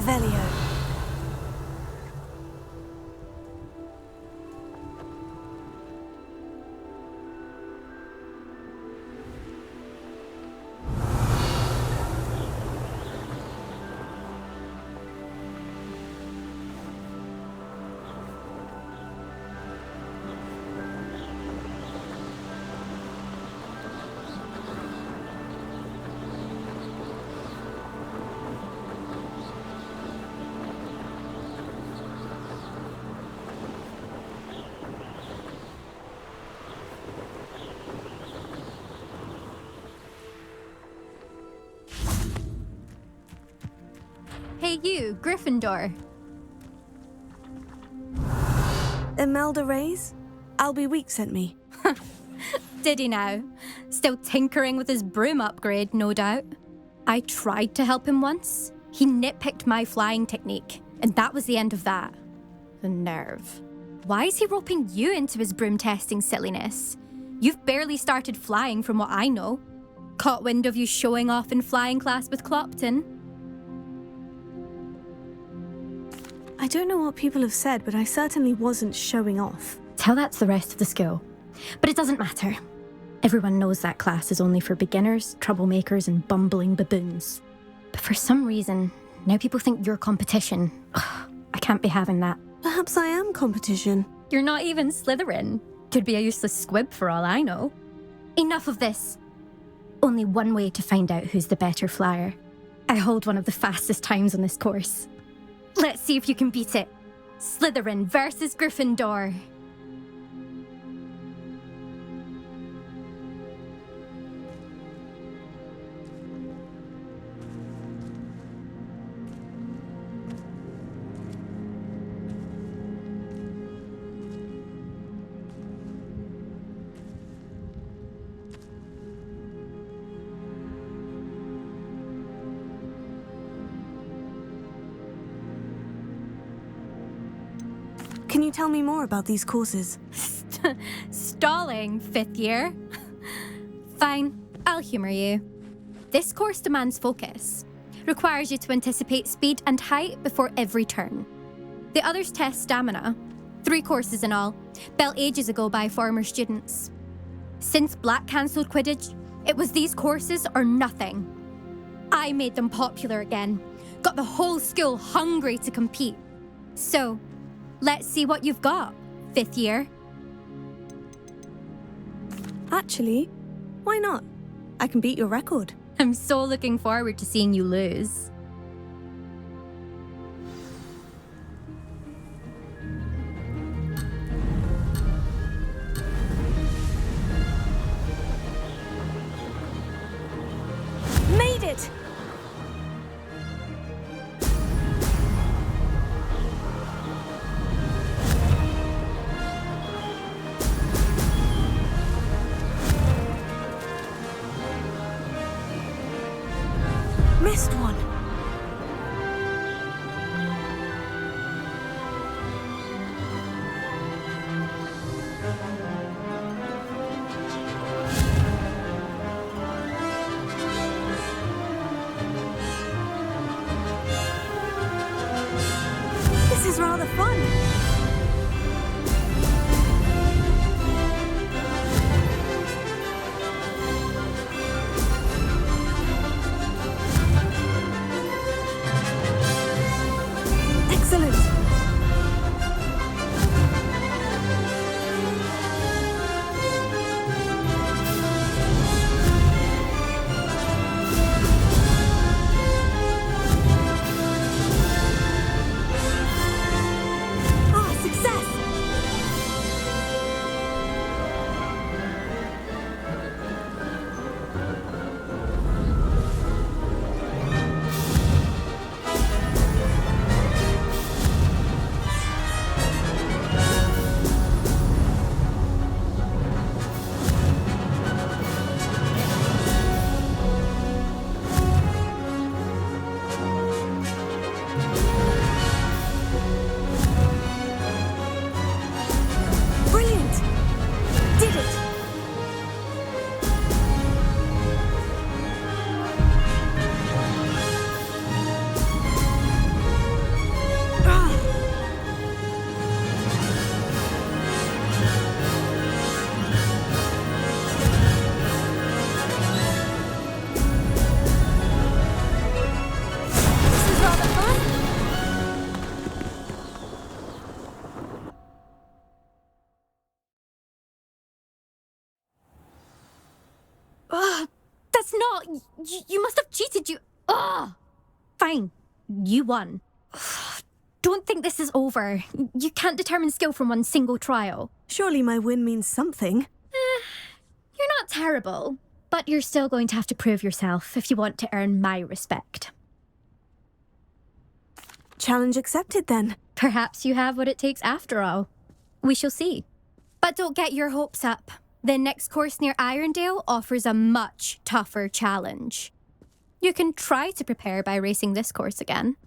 Revelio. Hey you, Gryffindor. Imelda Reyes? Albie Week sent me. Did he now? Still tinkering with his broom upgrade, no doubt. I tried to help him once. He nitpicked my flying technique, and that was the end of that. The nerve. Why is he roping you into his broom testing silliness? You've barely started flying from what I know. Caught wind of you showing off in flying class with Clopton. I don't know what people have said, but I certainly wasn't showing off. Tell that to the rest of the school. But it doesn't matter. Everyone knows that class is only for beginners, troublemakers, and bumbling baboons. But for some reason, now people think you're competition. Ugh, I can't be having that. Perhaps I am competition. You're not even Slytherin. Could be a useless squib for all I know. Enough of this. Only one way to find out who's the better flyer. I hold one of the fastest times on this course. Let's see if you can beat it. Slytherin versus Gryffindor. Can you tell me more about these courses? Stalling, fifth year? Fine, I'll humour you. This course demands focus. Requires you to anticipate speed and height before every turn. The others test stamina. 3 courses in all, built ages ago by former students. Since Black cancelled Quidditch, it was these courses or nothing. I made them popular again. Got the whole school hungry to compete. So, let's see what you've got, fifth year. Actually, why not? I can beat your record. I'm so looking forward to seeing you lose. Made it! Missed one. This is rather fun. That's not... You must have cheated, you... Ugh! Fine. You won. Don't think this is over. You can't determine skill from one single trial. Surely my win means something. You're not terrible, but you're still going to have to prove yourself if you want to earn my respect. Challenge accepted, then. Perhaps you have what it takes after all. We shall see. But don't get your hopes up. The next course near Irondale offers a much tougher challenge. You can try to prepare by racing this course again.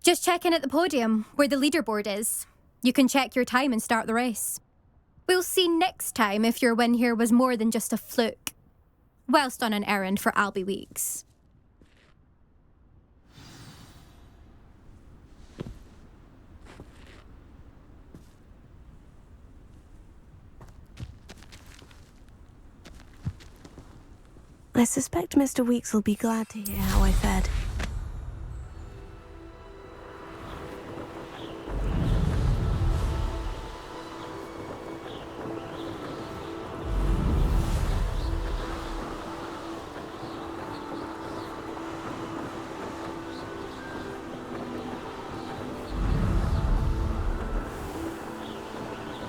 Just check in at the podium, where the leaderboard is. You can check your time and start the race. We'll see next time if your win here was more than just a fluke. Whilst on an errand for Albie Weeks. I suspect Mr. Weeks will be glad to hear how I fared.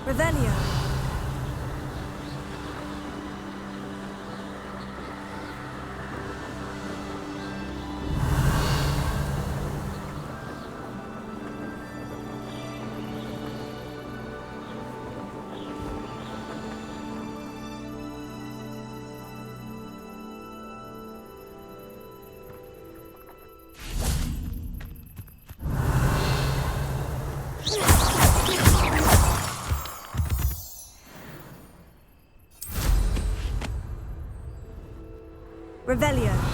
Revelio. Revelio.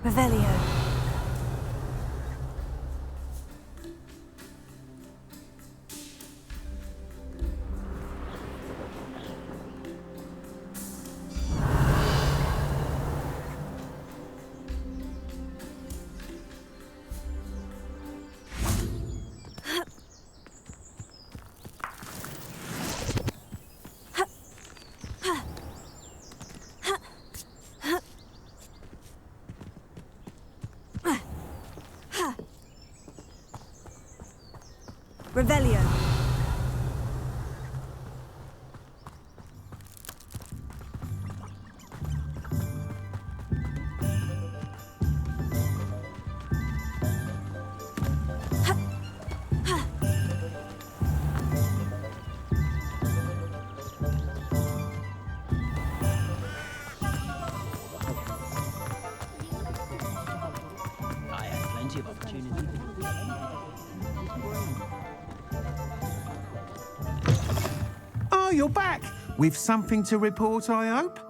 Revelio. Revelio. I had plenty of opportunity. Oh, you're back! With something to report, I hope?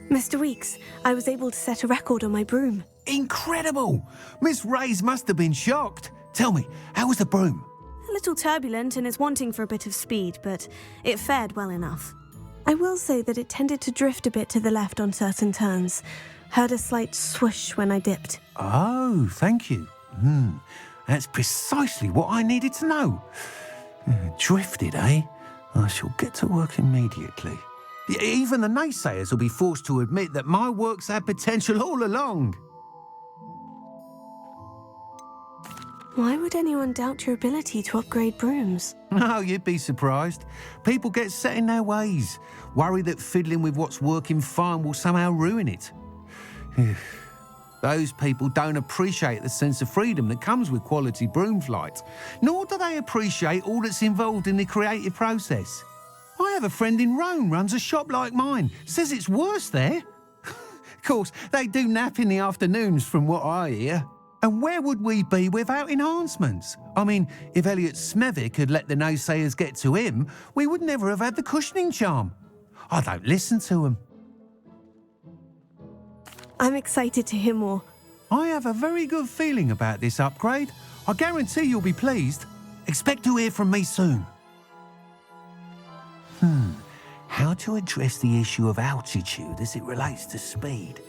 Mr. Weeks, I was able to set a record on my broom. Incredible! Miss Reyes must have been shocked. Tell me, how was the broom? A little turbulent and is wanting for a bit of speed, but it fared well enough. I will say that it tended to drift a bit to the left on certain turns. Heard a slight swoosh when I dipped. Oh, thank you. That's precisely what I needed to know. Drifted, eh? I shall get to work immediately. Even the naysayers will be forced to admit that my work's had potential all along. Why would anyone doubt your ability to upgrade brooms? No, you'd be surprised. People get set in their ways, worry that fiddling with what's working fine will somehow ruin it. Those people don't appreciate the sense of freedom that comes with quality broom flight, nor do they appreciate all that's involved in the creative process. I have a friend in Rome runs a shop like mine, says it's worse there. Of course, they do nap in the afternoons from what I hear. And where would we be without enhancements? I mean, if Elliot Smethwick had let the naysayers get to him, we would never have had the cushioning charm. I don't listen to them. I'm excited to hear more. I have a very good feeling about this upgrade. I guarantee you'll be pleased. Expect to hear from me soon. How to address the issue of altitude as it relates to speed?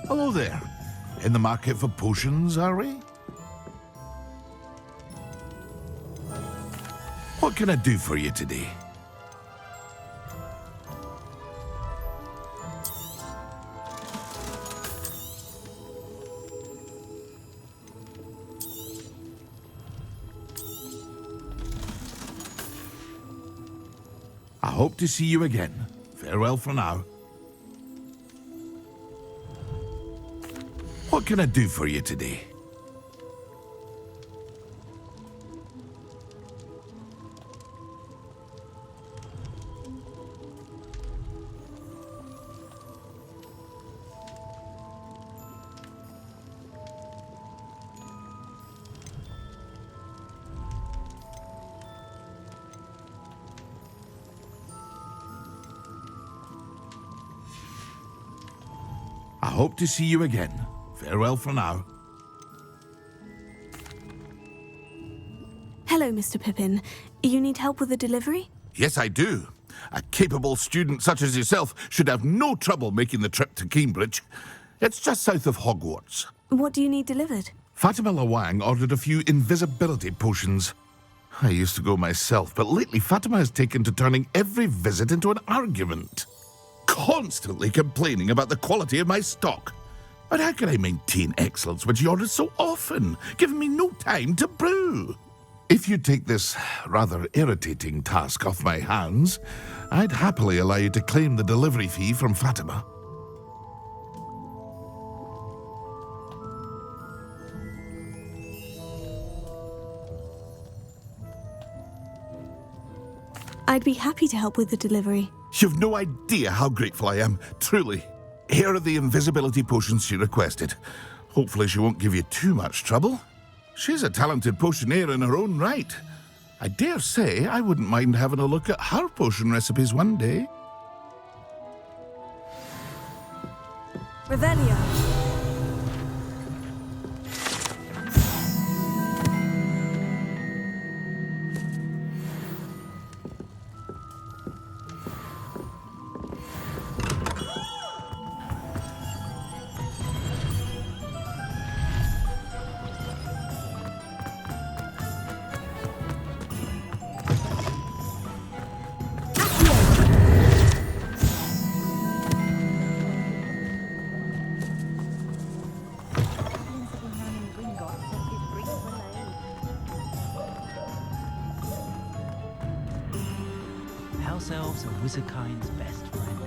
Hello there. In the market for potions, are we? What can I do for you today? I hope to see you again. Farewell for now. What can I do for you today? I hope to see you again. Farewell for now. Hello, Mr. Pippin. You need help with a delivery? Yes, I do. A capable student such as yourself should have no trouble making the trip to Cambridge. It's just south of Hogwarts. What do you need delivered? Fatima Lawang ordered a few invisibility potions. I used to go myself, but lately Fatima has taken to turning every visit into an argument. Constantly complaining about the quality of my stock. But how can I maintain excellence when she orders so often, giving me no time to brew? If you take this rather irritating task off my hands, I'd happily allow you to claim the delivery fee from Fatima. I'd be happy to help with the delivery. You've no idea how grateful I am, truly. Here are the invisibility potions she requested. Hopefully she won't give you too much trouble. She's a talented potioneer in her own right. I dare say I wouldn't mind having a look at her potion recipes one day. Revelio. Wizardkind's best friend.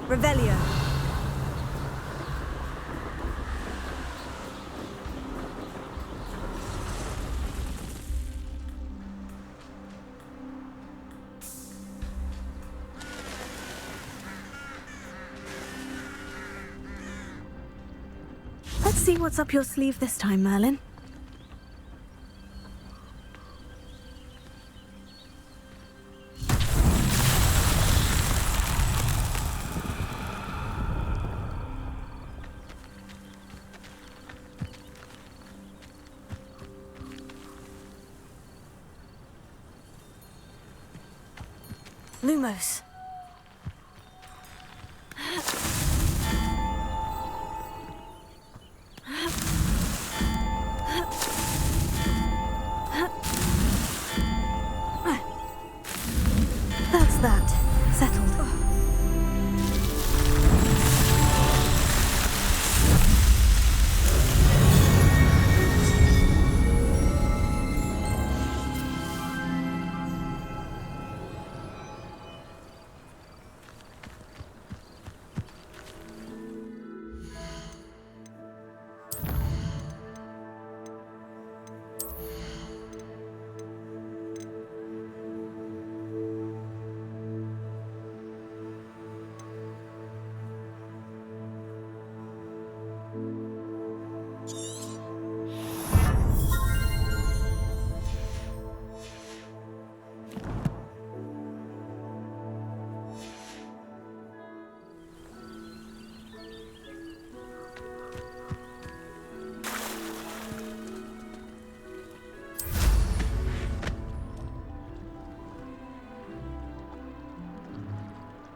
Revelio. Let's see what's up your sleeve this time, Merlin. Lumos. That's that. Settled.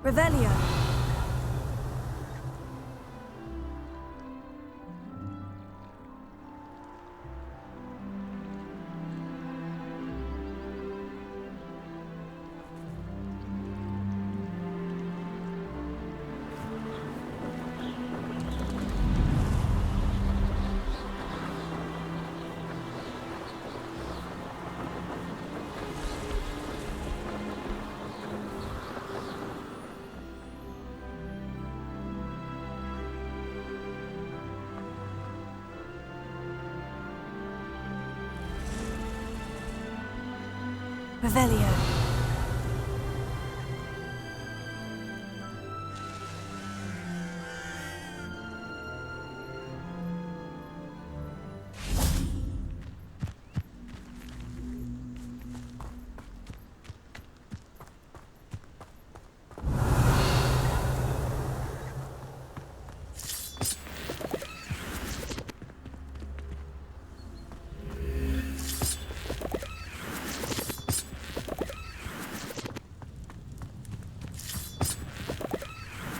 Revelio. Revelio.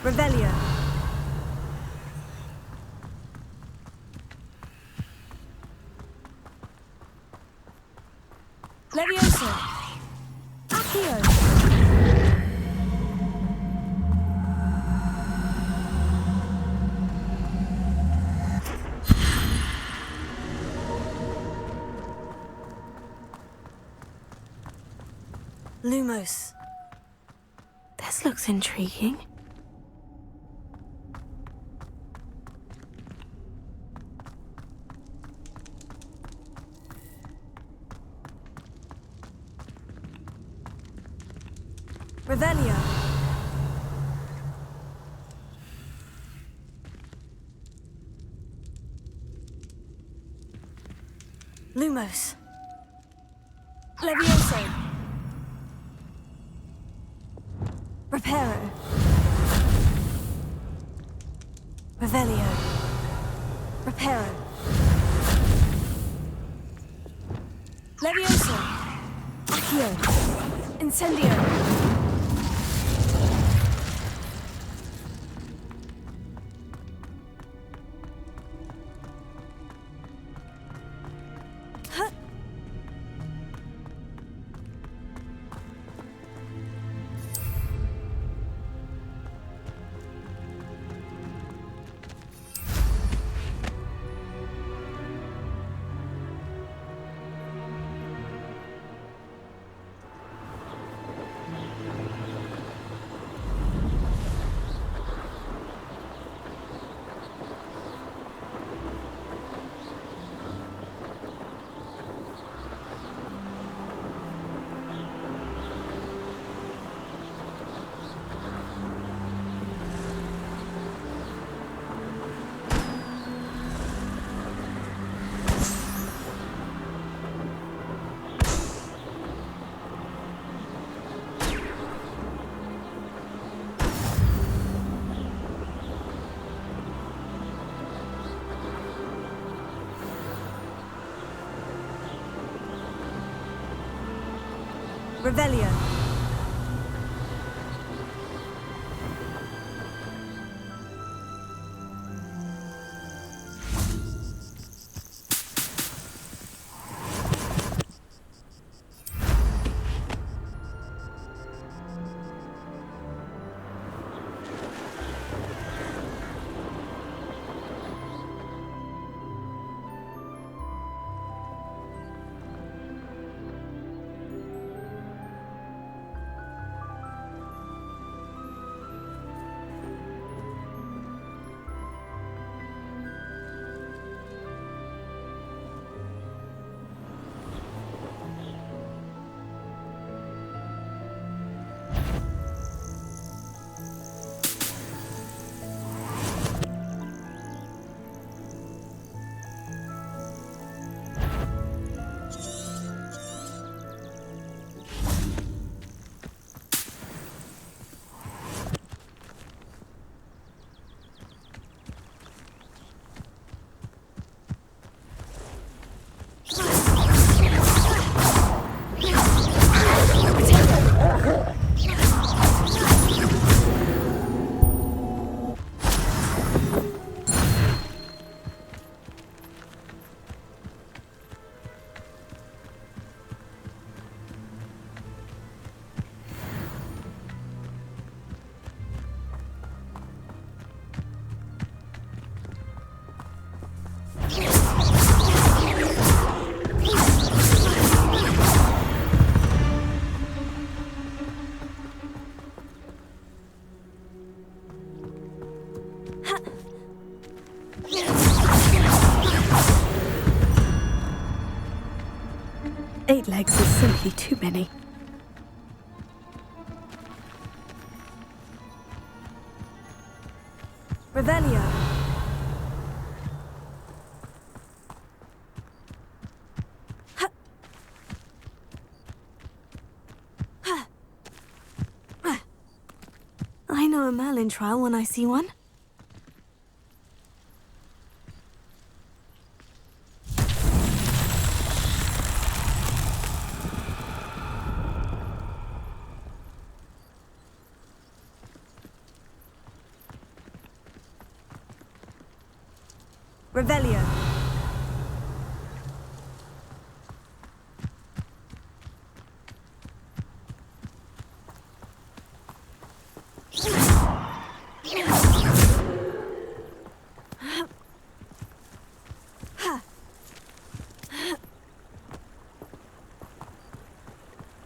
Revelio. Levioso. Accio. Lumos. This looks intriguing. Revelio. Lumos. Levioso. Reparo. Revelio. Reparo. Levioso. Accio. Incendio. Revelio. Eight legs is simply too many. Revelio. I know a Merlin trial when I see one. Revelio.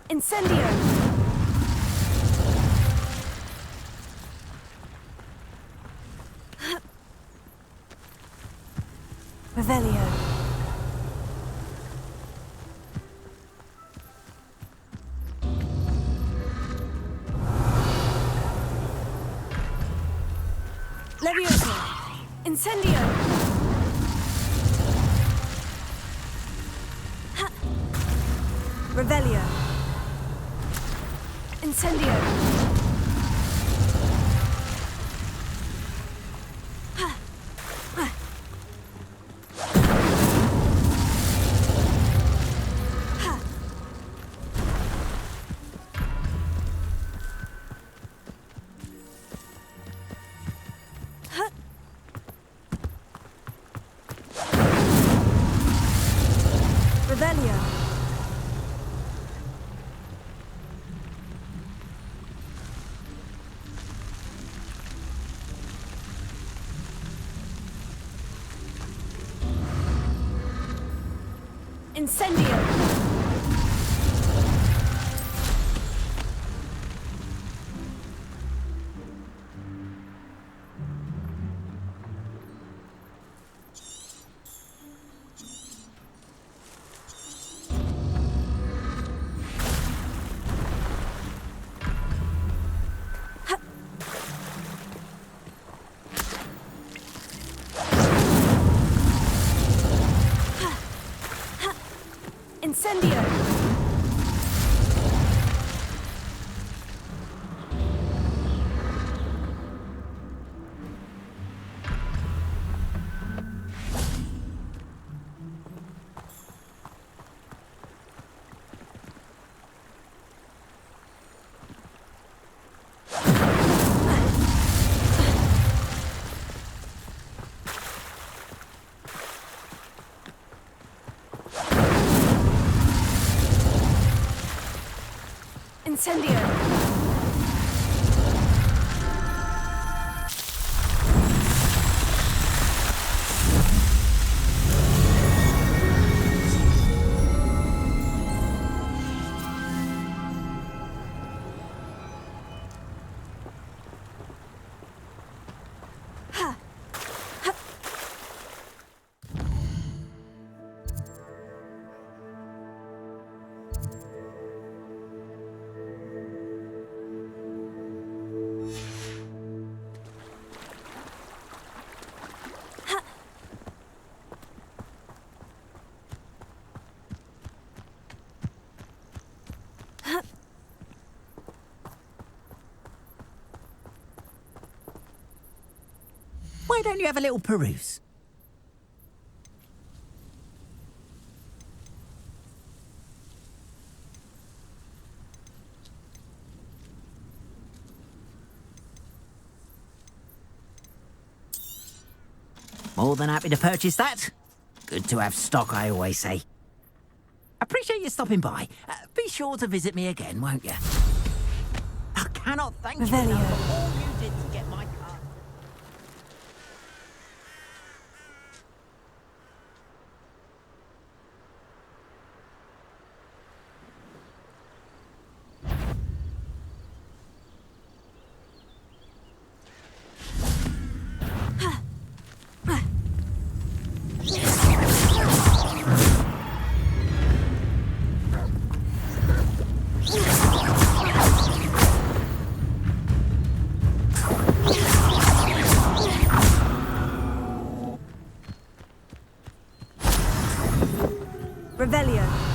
Incendio. Revelio. Levioso. Incendio. Ha. Revelio. Incendio. Revelio. Incendio. Incendio! Incendio! Why don't you have a little peruse? More than happy to purchase that. Good to have stock, I always say. Appreciate you stopping by. Be sure to visit me again, won't you? I cannot thank you Revelio. enough for all you did to get my car. Revelio.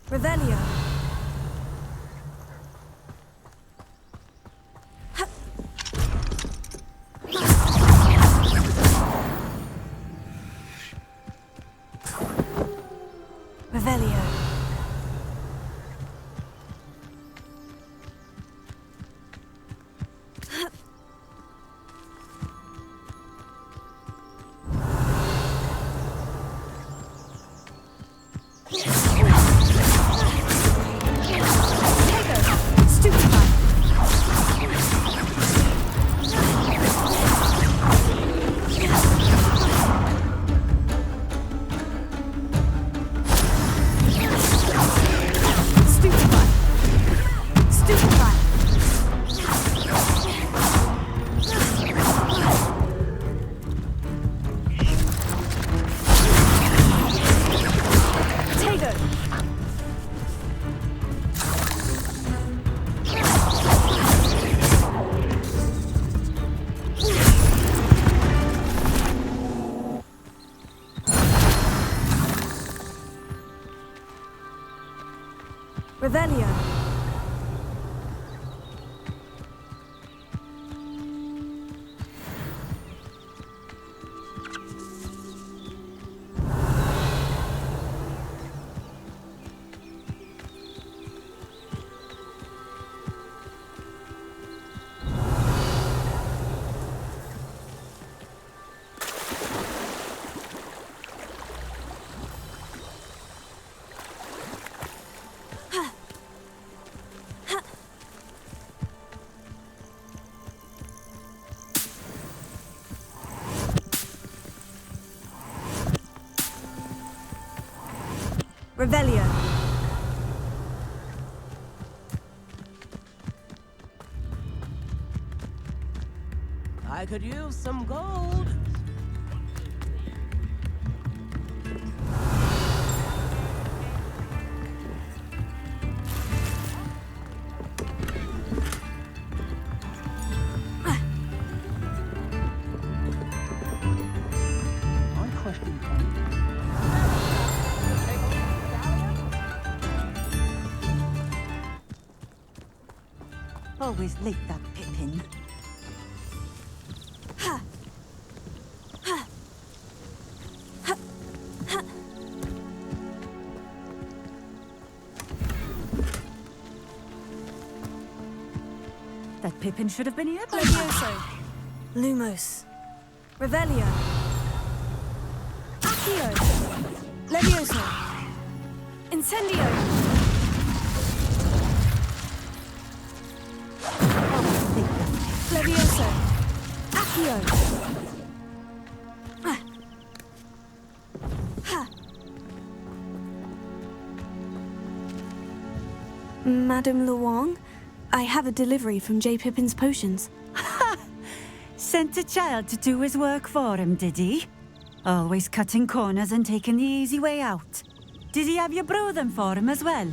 Revelio. Revelio. Revelio. Revelio. I could use some gold. I question Always late, that Pippin. That Pippin should have been here by now. Levioso. Lumos. Revelio. Accio. Levioso. Incendio. Levioso. Accio. Madame Luong, I have a delivery from J. Pippin's Potions. Sent a child to do his work for him, did he? Always cutting corners and taking the easy way out. Did he have you brew them for him as well?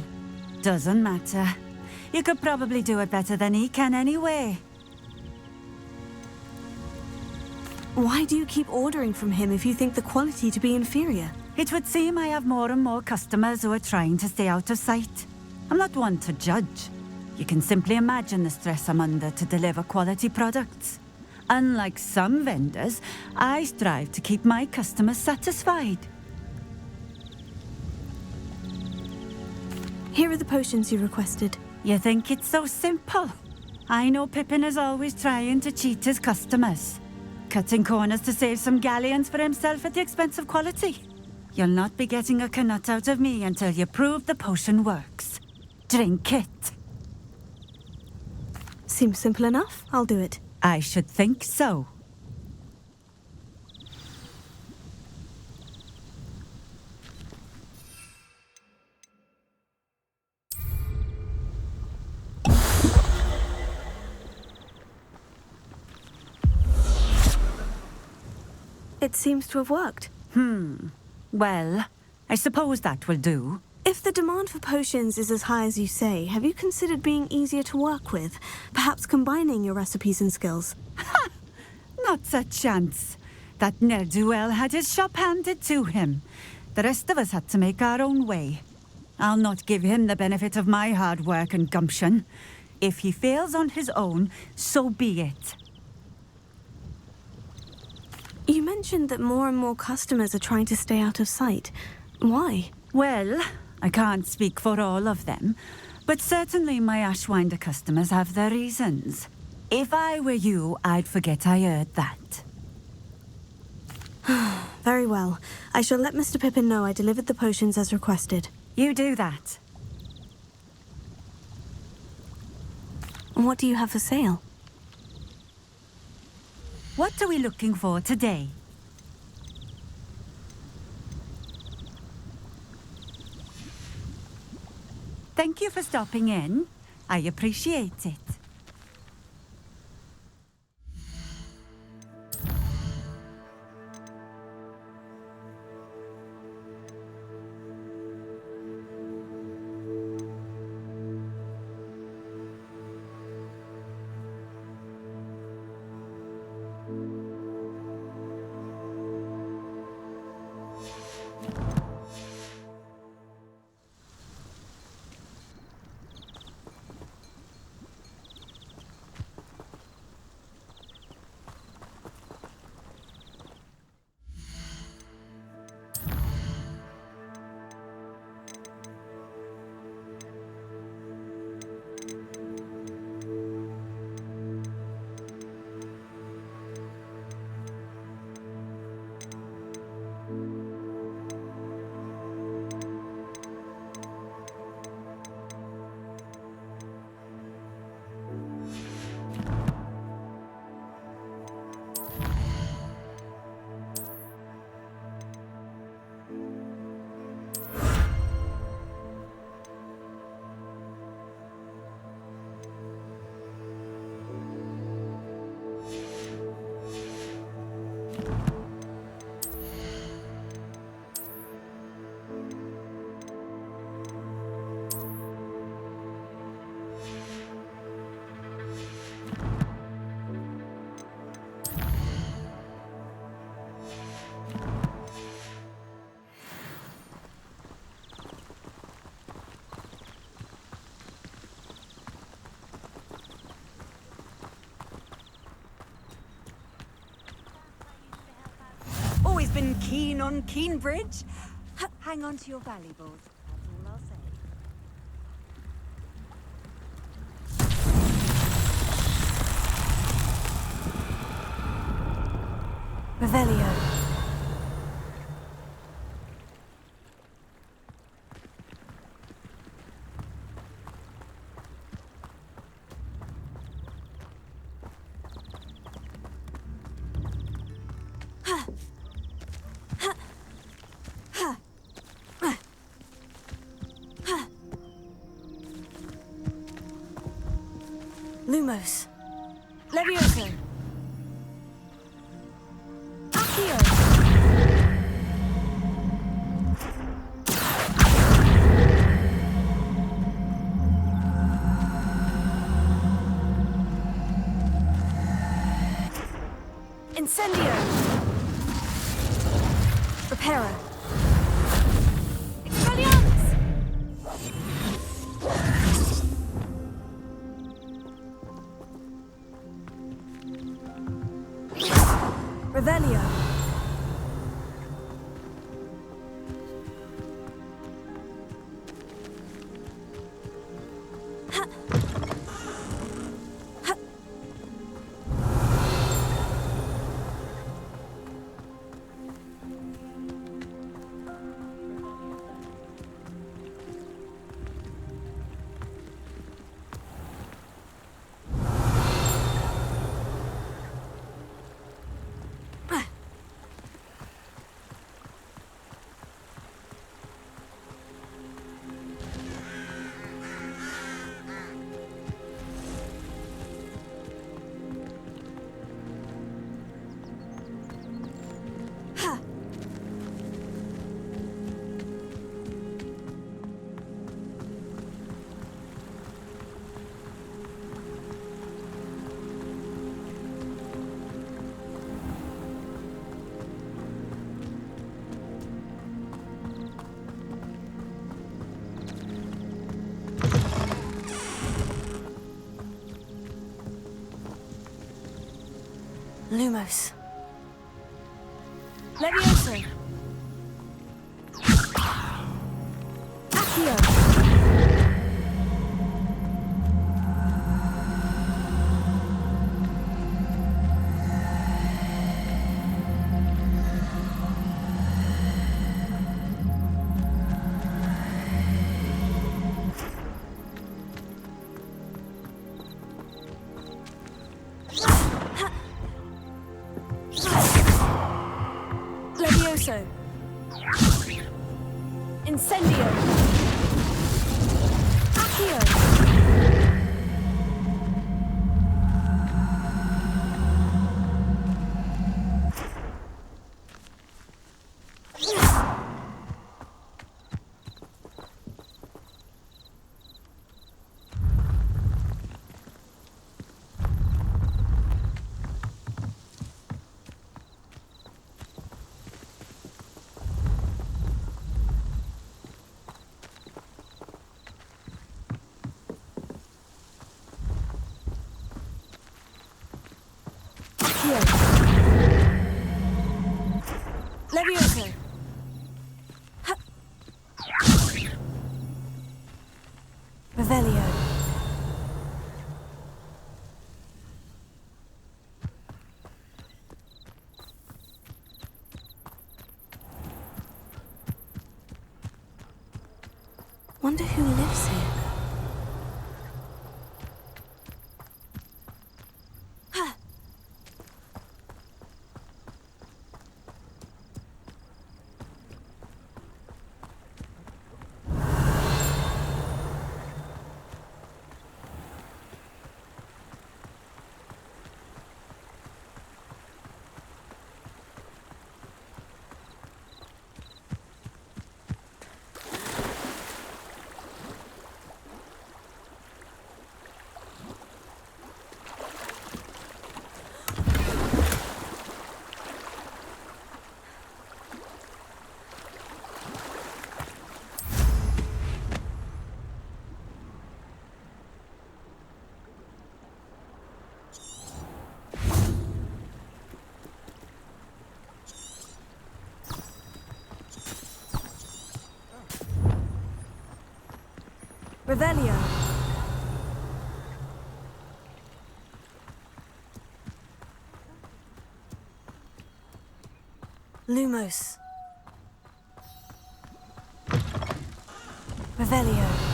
Doesn't matter. You could probably do it better than he can anyway. Why do you keep ordering from him if you think the quality to be inferior? It would seem I have more and more customers who are trying to stay out of sight. I'm not one to judge. You can simply imagine the stress I'm under to deliver quality products. Unlike some vendors, I strive to keep my customers satisfied. Here are the potions you requested. You think it's so simple? I know Pippin is always trying to cheat his customers, cutting corners to save some galleons for himself at the expense of quality. You'll not be getting a canut out of me until you prove the potion works. Drink it. Seems simple enough. I'll do it. I should think so. It seems to have worked. Well, I suppose that will do. If the demand for potions is as high as you say, have you considered being easier to work with? Perhaps combining your recipes and skills? Not a chance. That ne'er-do-well had his shop handed to him. The rest of us had to make our own way. I'll not give him the benefit of my hard work and gumption. If he fails on his own, so be it. You mentioned that more and more customers are trying to stay out of sight. Why? Well, I can't speak for all of them, but certainly my Ashwinder customers have their reasons. If I were you, I'd forget I heard that. Very well. I shall let Mr. Pippin know I delivered the potions as requested. You do that. What do you have for sale? What are we looking for today? Thank you for stopping in. I appreciate it. been keen on Keenbridge? Hang on to your valuables. That's all I'll say. Revelio. Lumos. Levioso. Accio. Incendio. Reparo. Expelliarmus. Revelio. Lumos. Levioso. Accio. Levioso. Incendio. Accio. Levioso. Revelio. Wonder who lives here. Revelio. Lumos. Revelio.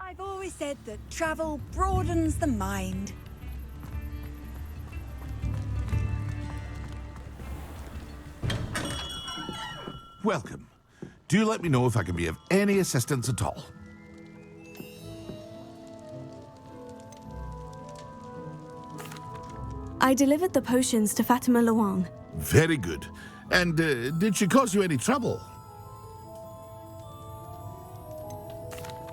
I've always said that travel broadens the mind. Welcome. Do let me know if I can be of any assistance at all. I delivered the potions to Fatima Luang. Very good. And did she cause you any trouble?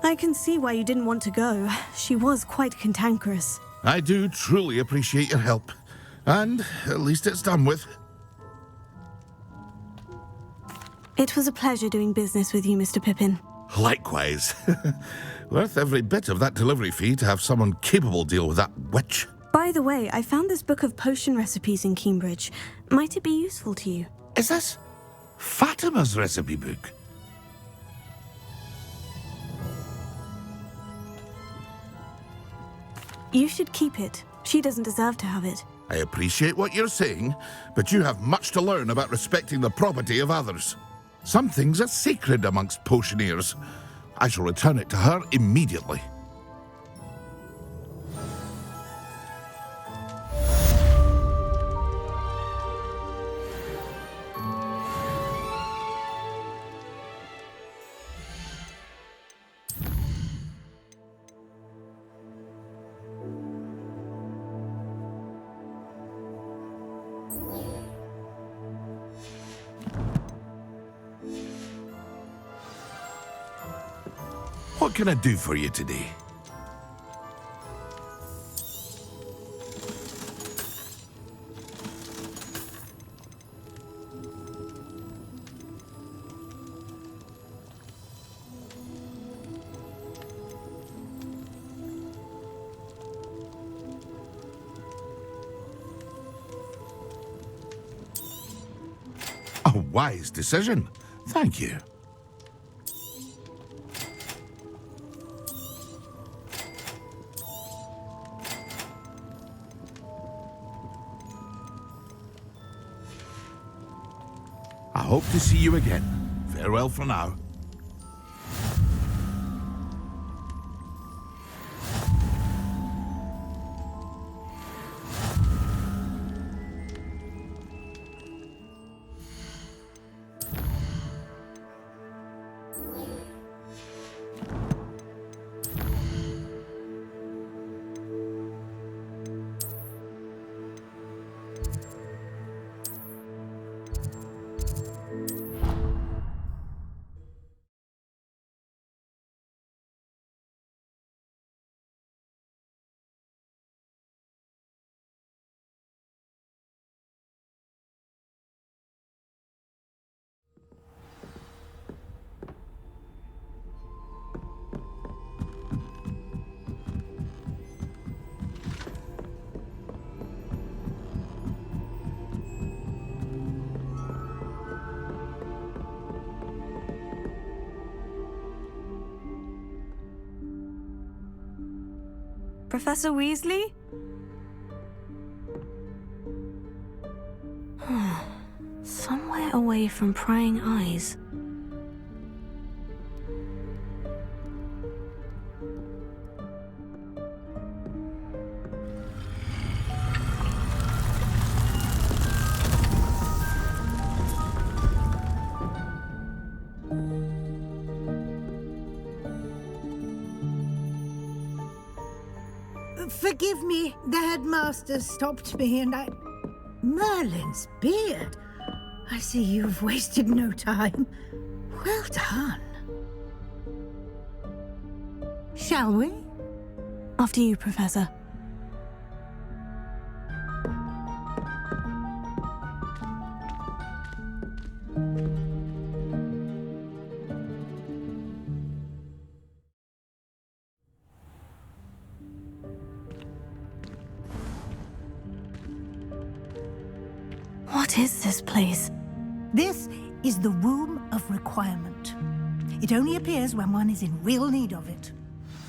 I can see why you didn't want to go. She was quite cantankerous. I do truly appreciate your help. And at least it's done with. It was a pleasure doing business with you, Mr. Pippin. Likewise. Worth every bit of that delivery fee to have someone capable deal with that witch. By the way, I found this book of potion recipes in Cambridge. Might it be useful to you? Is this Fatima's recipe book? You should keep it. She doesn't deserve to have it. I appreciate what you're saying, but you have much to learn about respecting the property of others. Some things are sacred amongst potioneers. I shall return it to her immediately. What can I do for you today? A wise decision. Thank you. I hope to see you again. Farewell for now. Professor Weasley? Somewhere away from prying eyes. Forgive me, the headmaster stopped me and I... Merlin's beard. I see you've wasted no time. Well done. Shall we? After you, Professor. What is this place? This is the Room of Requirement. It only appears when one is in real need of it.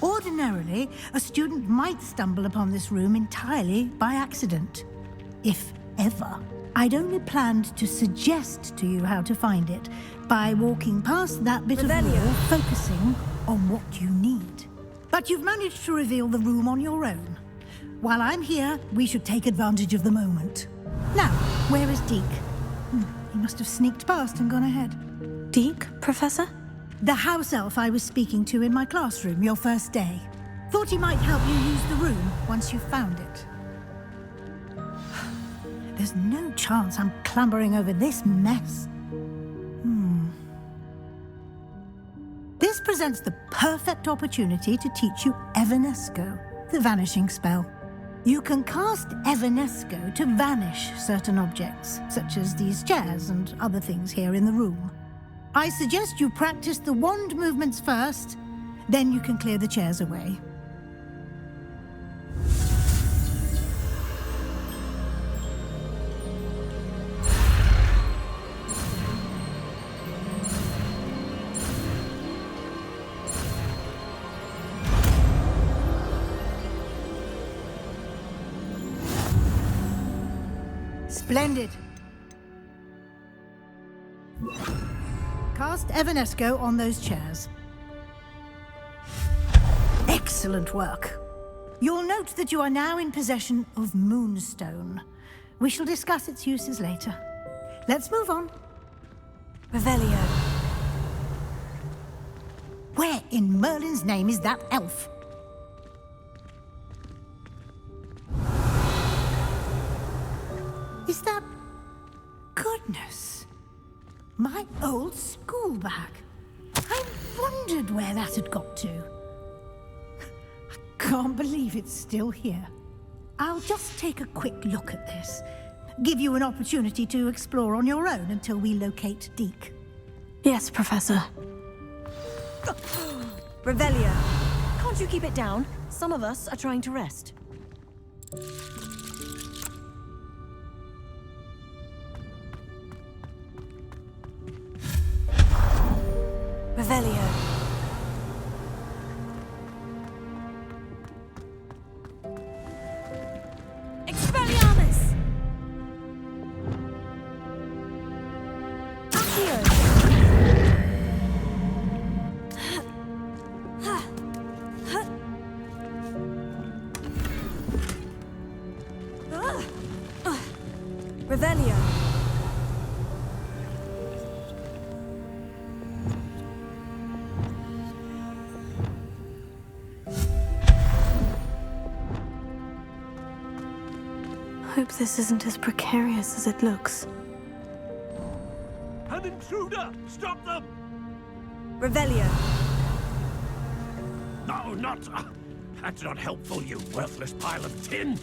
Ordinarily, a student might stumble upon this room entirely by accident. If ever. I'd only planned to suggest to you how to find it by walking past that bit of wall, focusing on what you need. But you've managed to reveal the room on your own. While I'm here, we should take advantage of the moment. Now, where is Deke? He must have sneaked past and gone ahead. Deke, Professor? The house elf I was speaking to in my classroom your first day. Thought he might help you use the room once you found it. There's no chance I'm clambering over this mess. This presents the perfect opportunity to teach you Evanesco, the vanishing spell. You can cast Evanesco to vanish certain objects, such as these chairs and other things here in the room. I suggest you practice the wand movements first, then you can clear the chairs away. Splendid. Cast Evanesco on those chairs. Excellent work. You'll note that you are now in possession of Moonstone. We shall discuss its uses later. Let's move on. Revelio. Where in Merlin's name is that elf? Is that... Goodness. My old school bag. I wondered where that had got to. I can't believe it's still here. I'll just take a quick look at this. Give you an opportunity to explore on your own until we locate Deke. Yes, Professor. Revelio, can't you keep it down? Some of us are trying to rest. Revelio. Expelliarmus! Accio! Revelio. Hope this isn't as precarious as it looks. An intruder! Stop them! Revelio. No, not... that's not helpful, you worthless pile of tin!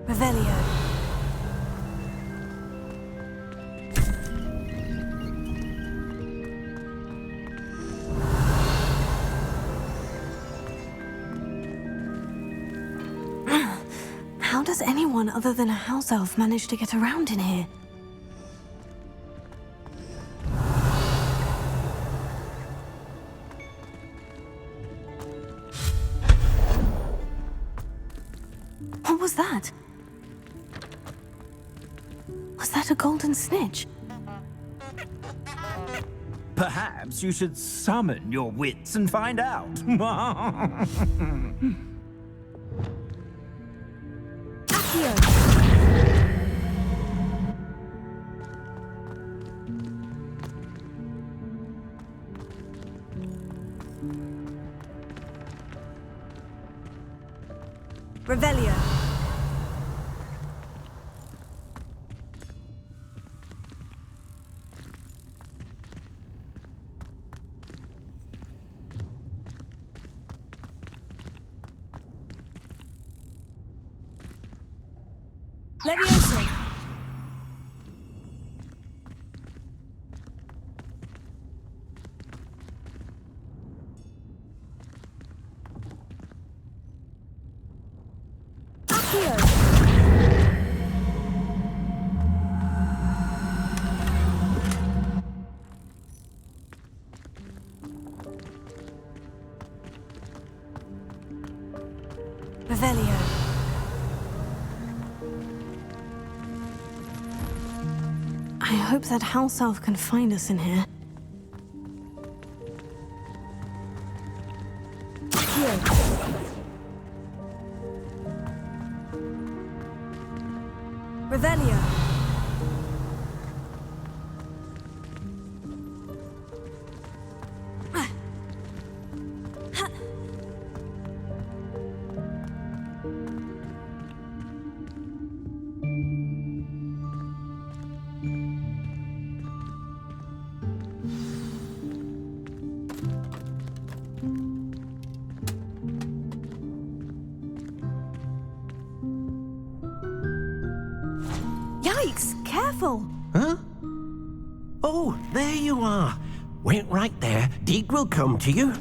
Revelio. How does anyone other than a house elf manage to get around in here? What was that? Was that a golden snitch? Perhaps you should summon your wits and find out. Accio. Revelio. Levioso. Accio. Revelio. I hope that house elf can find us in here. Here. Revelio. Yikes! Careful! Huh? Oh, there you are. Wait right there. Deke will come to you.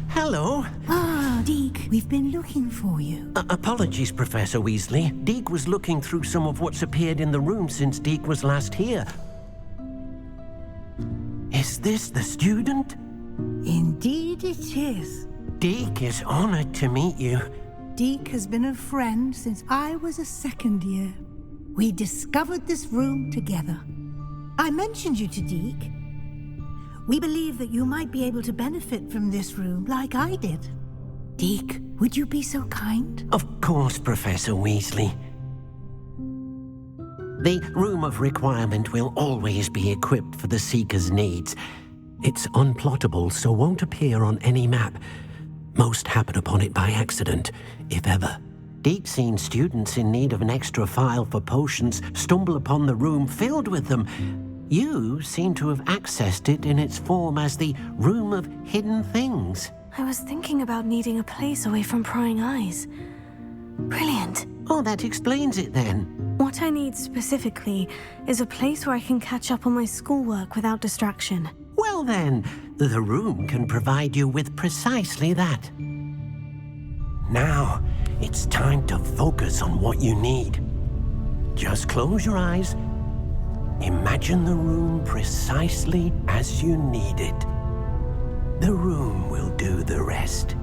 Hello. Ah, Deke, we've been looking for you. Apologies, Professor Weasley. Deke was looking through some of what's appeared in the room since Deke was last here. Is this the student? Indeed it is. Deke is honored to meet you. Deke has been a friend since I was a second year. We discovered this room together. I mentioned you to Deke. We believe that you might be able to benefit from this room like I did. Deke, would you be so kind? Of course, Professor Weasley. The Room of Requirement will always be equipped for the Seeker's needs. It's unplottable, so won't appear on any map. Most happen upon it by accident, if ever. Deke's seen students in need of an extra file for potions stumble upon the room filled with them. You seem to have accessed it in its form as the Room of Hidden Things. I was thinking about needing a place away from prying eyes. Brilliant. Oh, that explains it then. What I need specifically is a place where I can catch up on my schoolwork without distraction. Well then, the room can provide you with precisely that. Now, it's time to focus on what you need. Just close your eyes. Imagine the room precisely as you need it. The room will do the rest.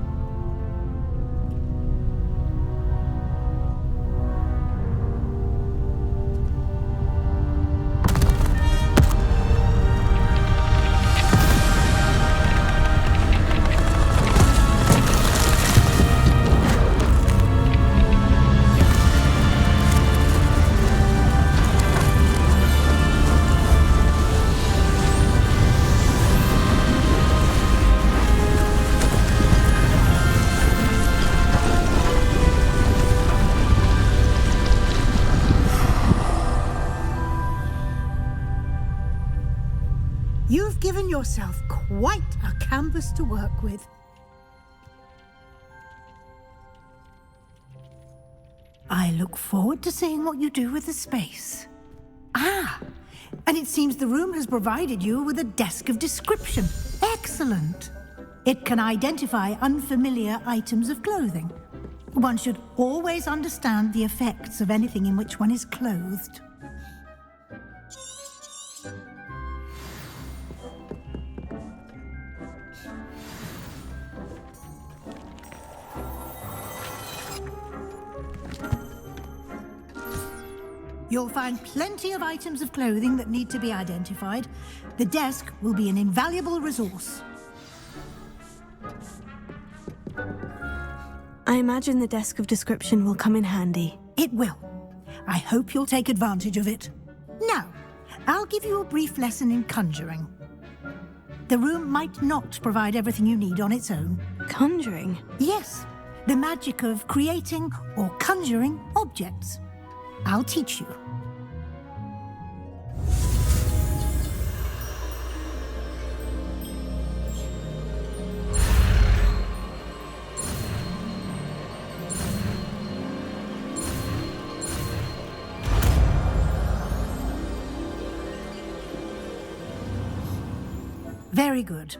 You've given yourself quite a canvas to work with. I look forward to seeing what you do with the space. Ah, and it seems the room has provided you with a desk of description. Excellent. It can identify unfamiliar items of clothing. One should always understand the effects of anything in which one is clothed. You'll find plenty of items of clothing that need to be identified. The desk will be an invaluable resource. I imagine the desk of description will come in handy. It will. I hope you'll take advantage of it. Now, I'll give you a brief lesson in conjuring. The room might not provide everything you need on its own. Conjuring? Yes, the magic of creating or conjuring objects. I'll teach you. Very good.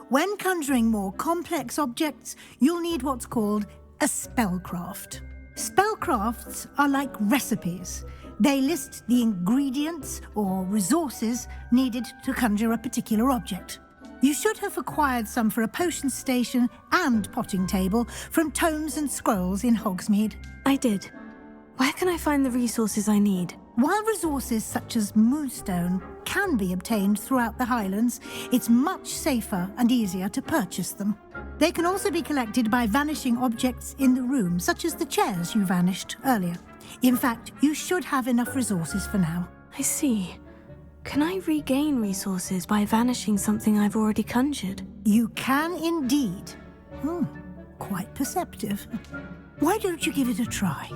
When conjuring more complex objects, you'll need what's called a spellcraft. Spellcrafts are like recipes. They list the ingredients or resources needed to conjure a particular object. You should have acquired some for a potion station and potting table from tomes and scrolls in Hogsmeade. I did. Where can I find the resources I need? While resources such as moonstone can be obtained throughout the Highlands, it's much safer and easier to purchase them. They can also be collected by vanishing objects in the room, such as the chairs you vanished earlier. In fact, you should have enough resources for now. I see. Can I regain resources by vanishing something I've already conjured? You can indeed. Quite perceptive. Why don't you give it a try?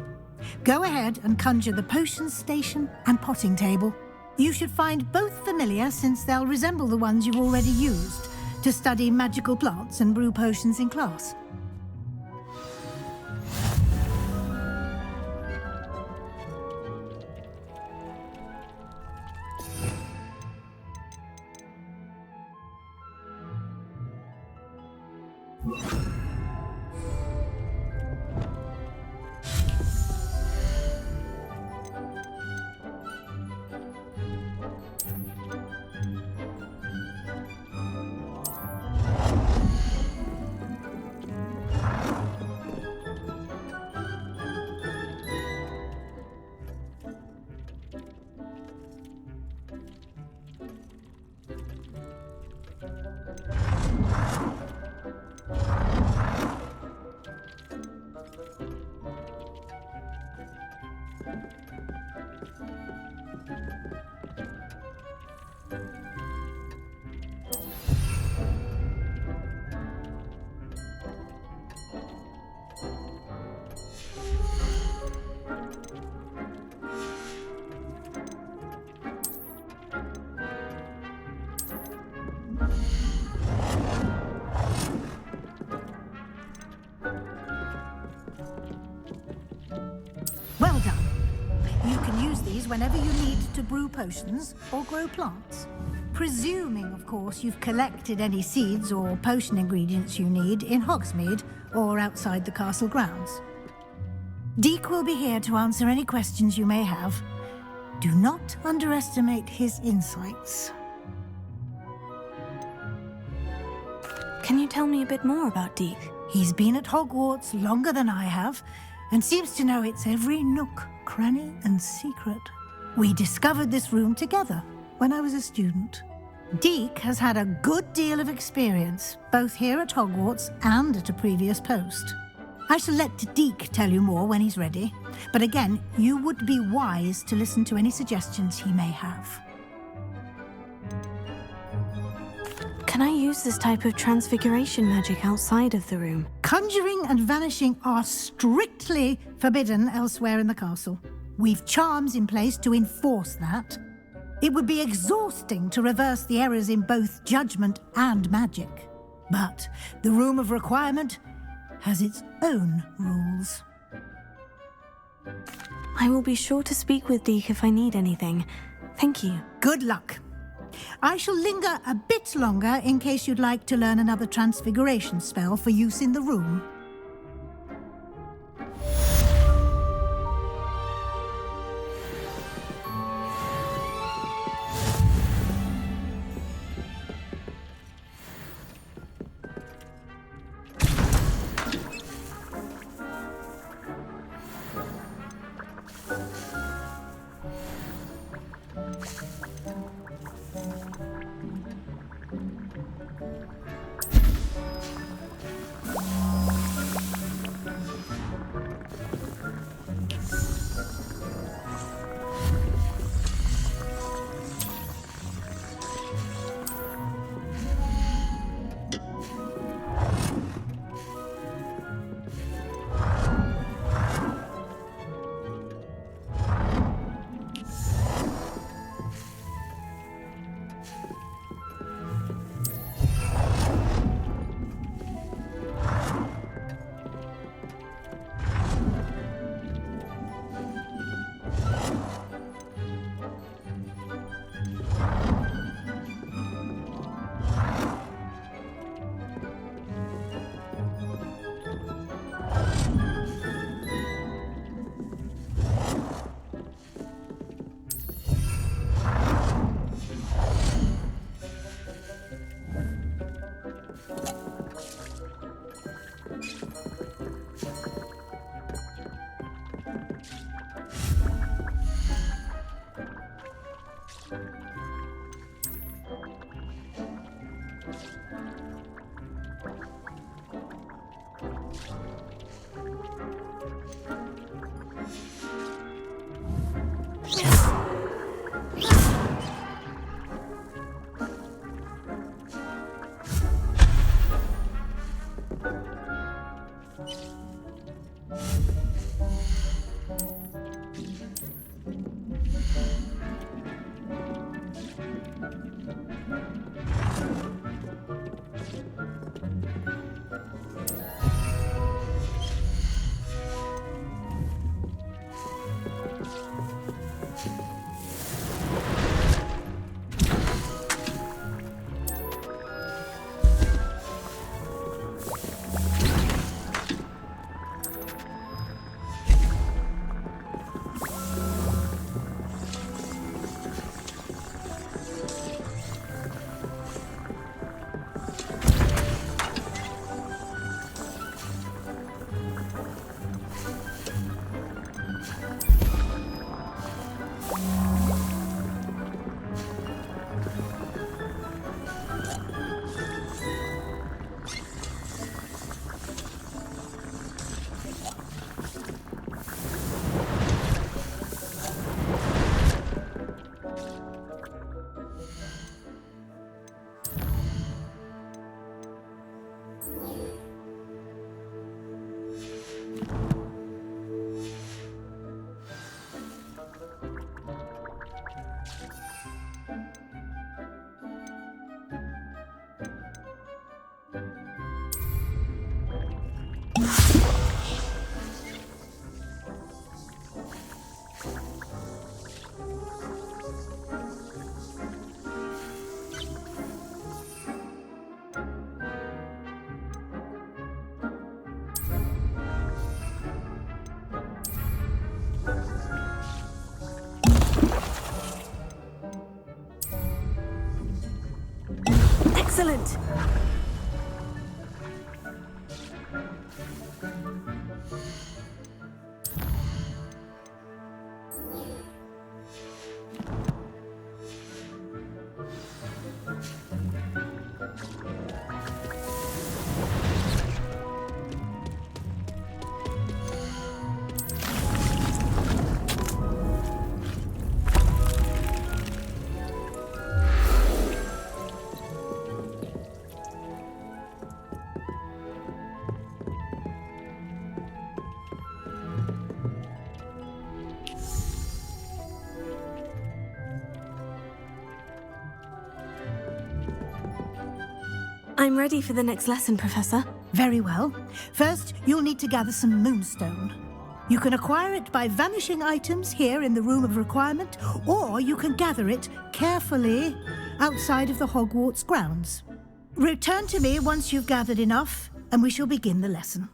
Go ahead and conjure the potion station and potting table. You should find both familiar, since they'll resemble the ones you've already used to study magical plants and brew potions in class. Well done. You can use these whenever you need to brew potions or grow plants. Presuming, of course, you've collected any seeds or potion ingredients you need in Hogsmeade or outside the castle grounds. Deek will be here to answer any questions you may have. Do not underestimate his insights. Can you tell me a bit more about Deek? He's been at Hogwarts longer than I have, and seems to know its every nook, cranny, and secret. We discovered this room together when I was a student. Deek has had a good deal of experience, both here at Hogwarts and at a previous post. I shall let Deek tell you more when he's ready, but again, you would be wise to listen to any suggestions he may have. Can I use this type of transfiguration magic outside of the room? Conjuring and vanishing are strictly forbidden elsewhere in the castle. We've charms in place to enforce that. It would be exhausting to reverse the errors in both judgment and magic. But the Room of Requirement has its own rules. I will be sure to speak with Deek if I need anything. Thank you. Good luck. I shall linger a bit longer in case you'd like to learn another transfiguration spell for use in the room. Excellent! I'm ready for the next lesson, Professor. Very well. First, you'll need to gather some moonstone. You can acquire it by vanishing items here in the Room of Requirement, or you can gather it carefully outside of the Hogwarts grounds. Return to me once you've gathered enough, and we shall begin the lesson.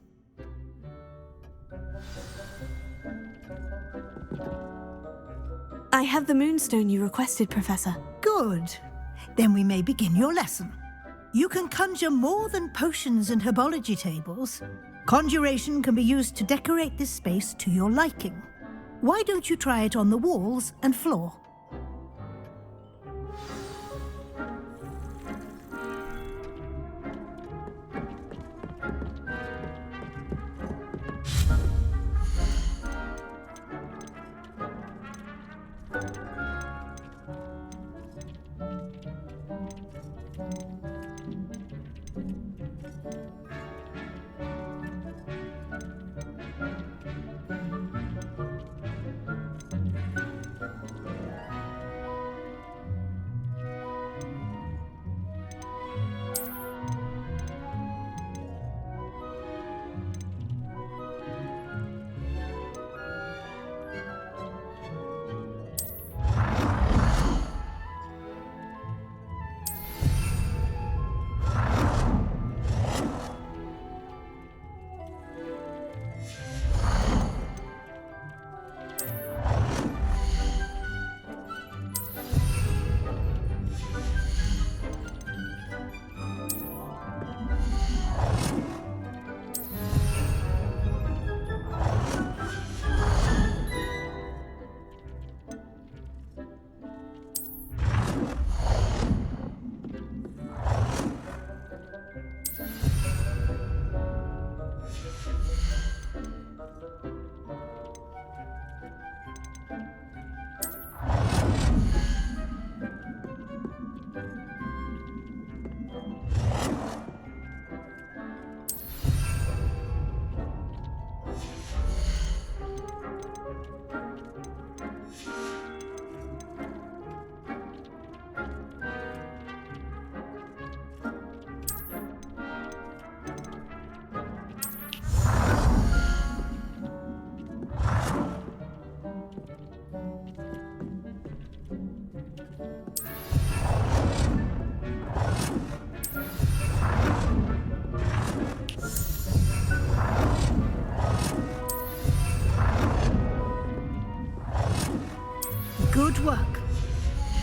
I have the moonstone you requested, Professor. Good. Then we may begin your lesson. You can conjure more than potions and herbology tables. Conjuration can be used to decorate this space to your liking. Why don't you try it on the walls and floor?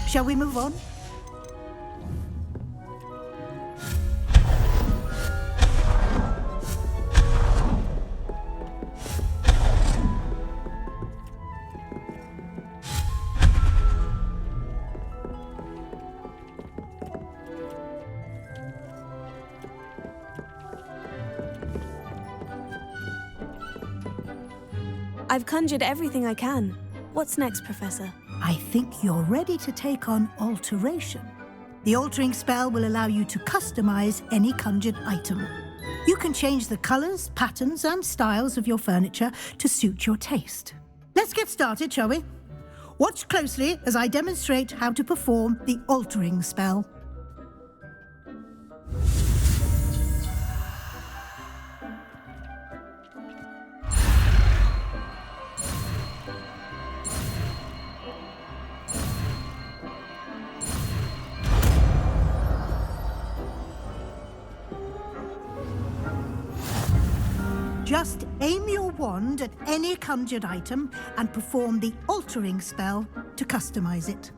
Shall we move on? I've conjured everything I can. What's next, Professor? I think you're ready to take on alteration. The altering spell will allow you to customize any conjured item. You can change the colors, patterns, and styles of your furniture to suit your taste. Let's get started, shall we? Watch closely as I demonstrate how to perform the altering spell. Just aim your wand at any conjured item and perform the altering spell to customize it.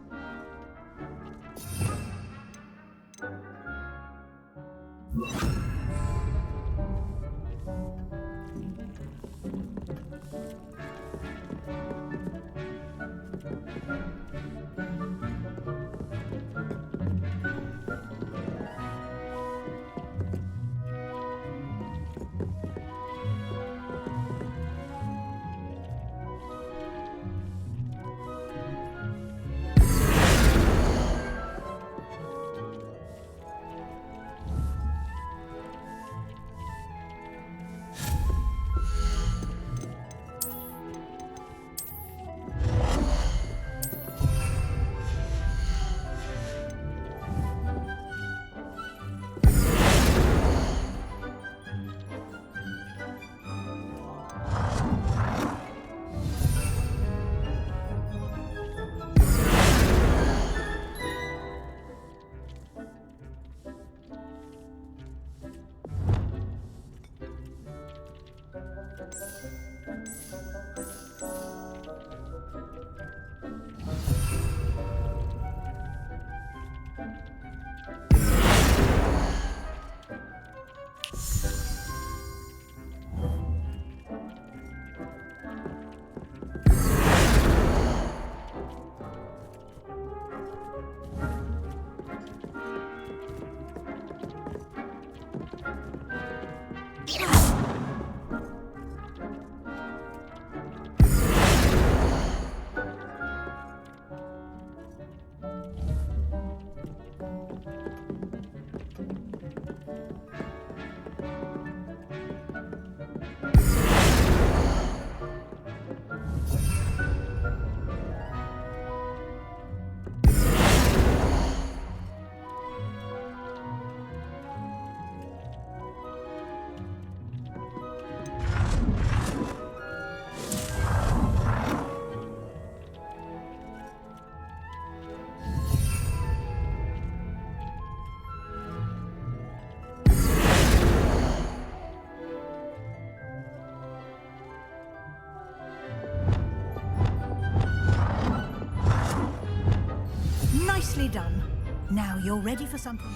Nicely done. Now you're ready for something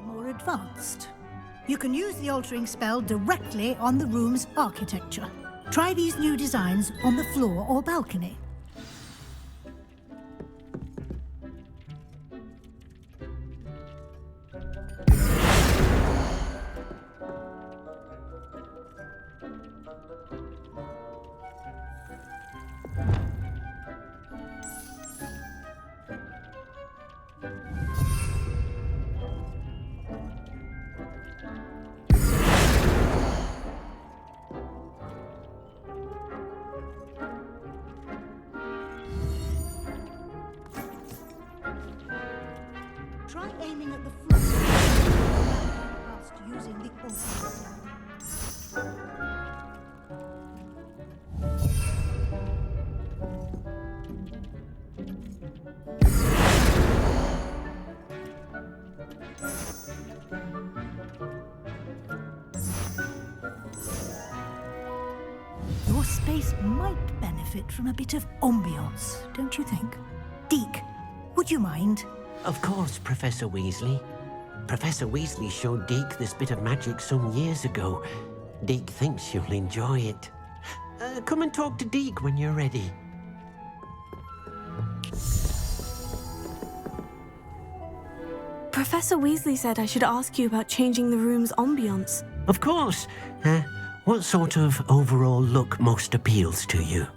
more advanced. You can use the altering spell directly on the room's architecture. Try these new designs on the floor or balcony. Try aiming at the floor whilst using the altering spell. Your space might benefit benefit from a bit of ambiance, don't you think? Deke, would you mind? Of course, Professor Weasley. Professor Weasley showed Deke this bit of magic some years ago. Deke thinks you'll enjoy it. Come and talk to Deke when you're ready. Professor Weasley said I should ask you about changing the room's ambience. Of course. What sort of overall look most appeals to you?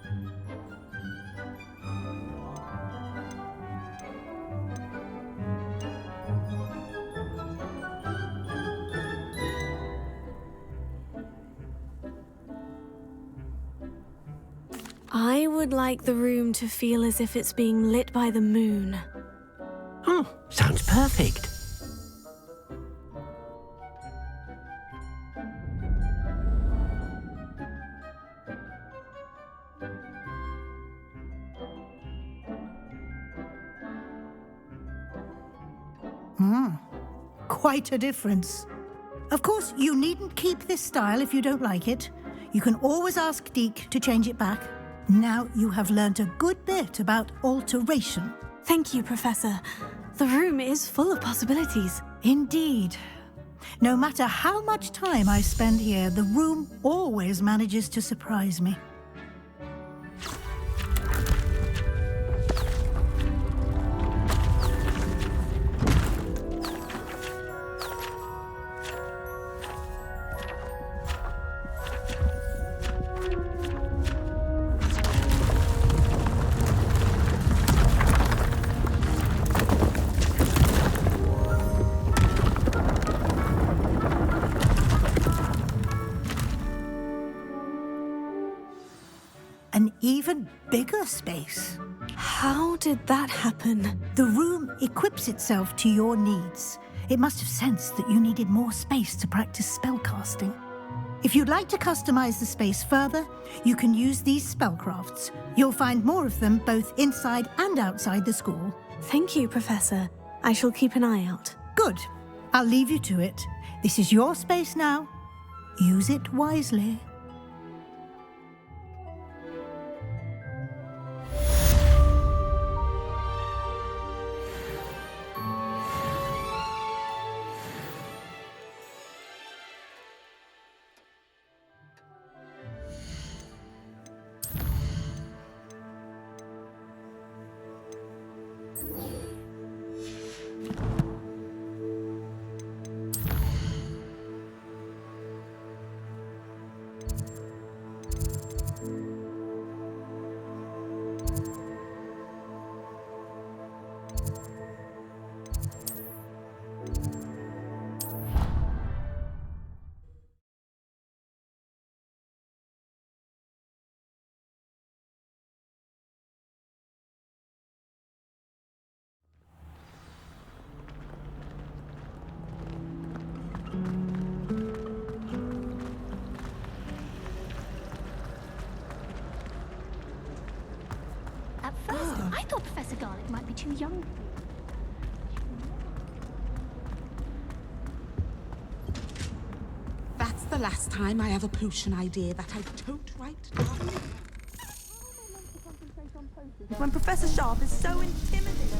I would like the room to feel as if it's being lit by the moon. Oh, sounds perfect. Quite a difference. Of course, you needn't keep this style if you don't like it. You can always ask Deke to change it back. Now you have learnt a good bit about alteration. Thank you, Professor. The room is full of possibilities. Indeed. No matter how much time I spend here, the room always manages to surprise me. An even bigger space. How did that happen? The room equips itself to your needs. It must have sensed that you needed more space to practice spellcasting. If you'd like to customize the space further, you can use these spellcrafts. You'll find more of them both inside and outside the school. Thank you, Professor. I shall keep an eye out. Good. I'll leave you to it. This is your space now. Use it wisely. At first, I thought Professor Garlick might be too young. That's the last time I have a potion idea that I don't write down. When Professor Sharp is so intimidating.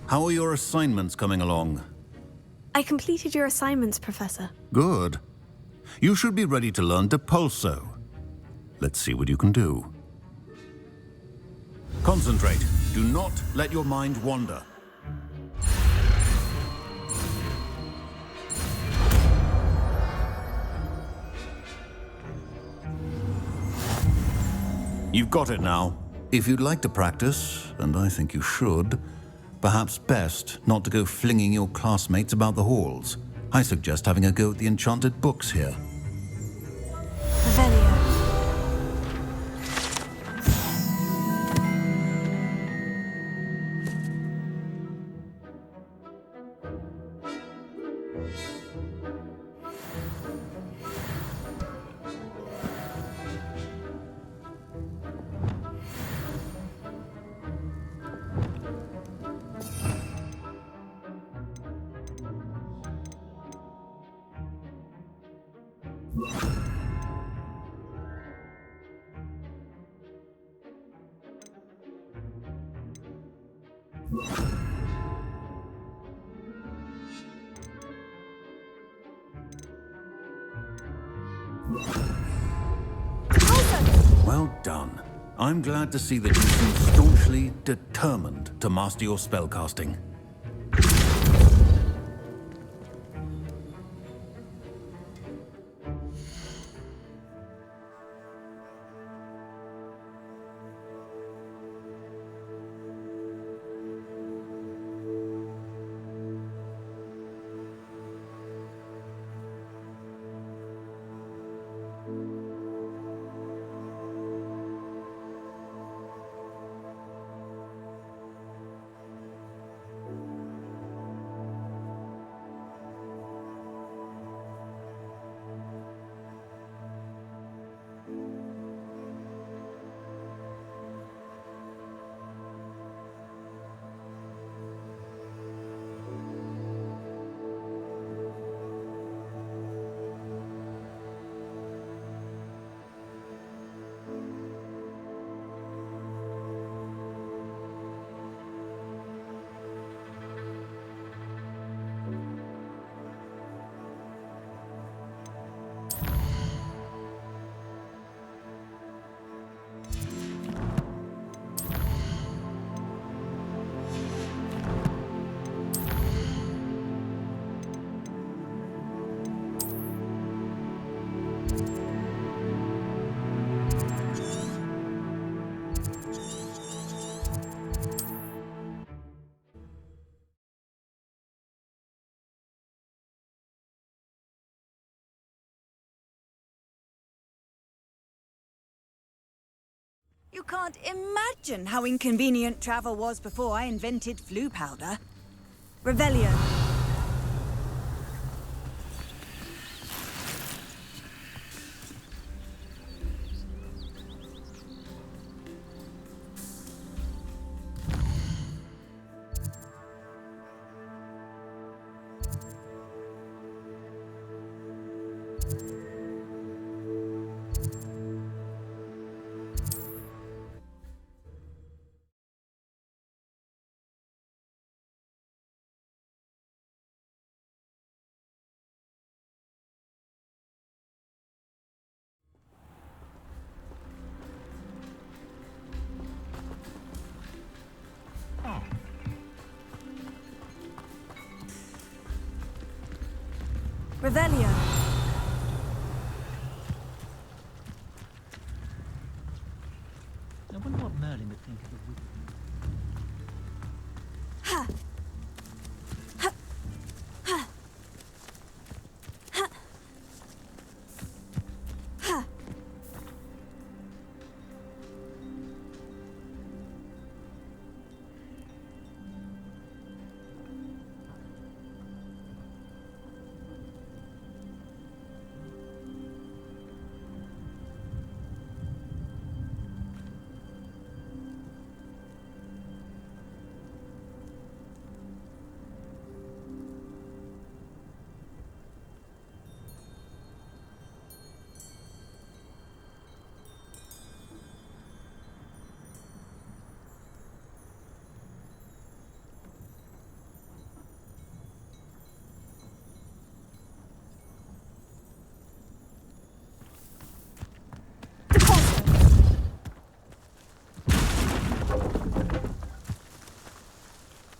How are your assignments coming along? I completed your assignments, Professor. Good. You should be ready to learn Depulso. Let's see what you can do. Concentrate. Do not let your mind wander. You've got it now. If you'd like to practice, and I think you should, perhaps best not to go flinging your classmates about the halls. I suggest having a go at the enchanted books here. Revelio. Well done. I'm glad to see that you seem staunchly determined to master your spellcasting. You can't imagine how inconvenient travel was before I invented flu powder. Revelio. Revelio. I wonder what Merlin would think of the wood. Ha! Ha! Ha! Ha! Ha!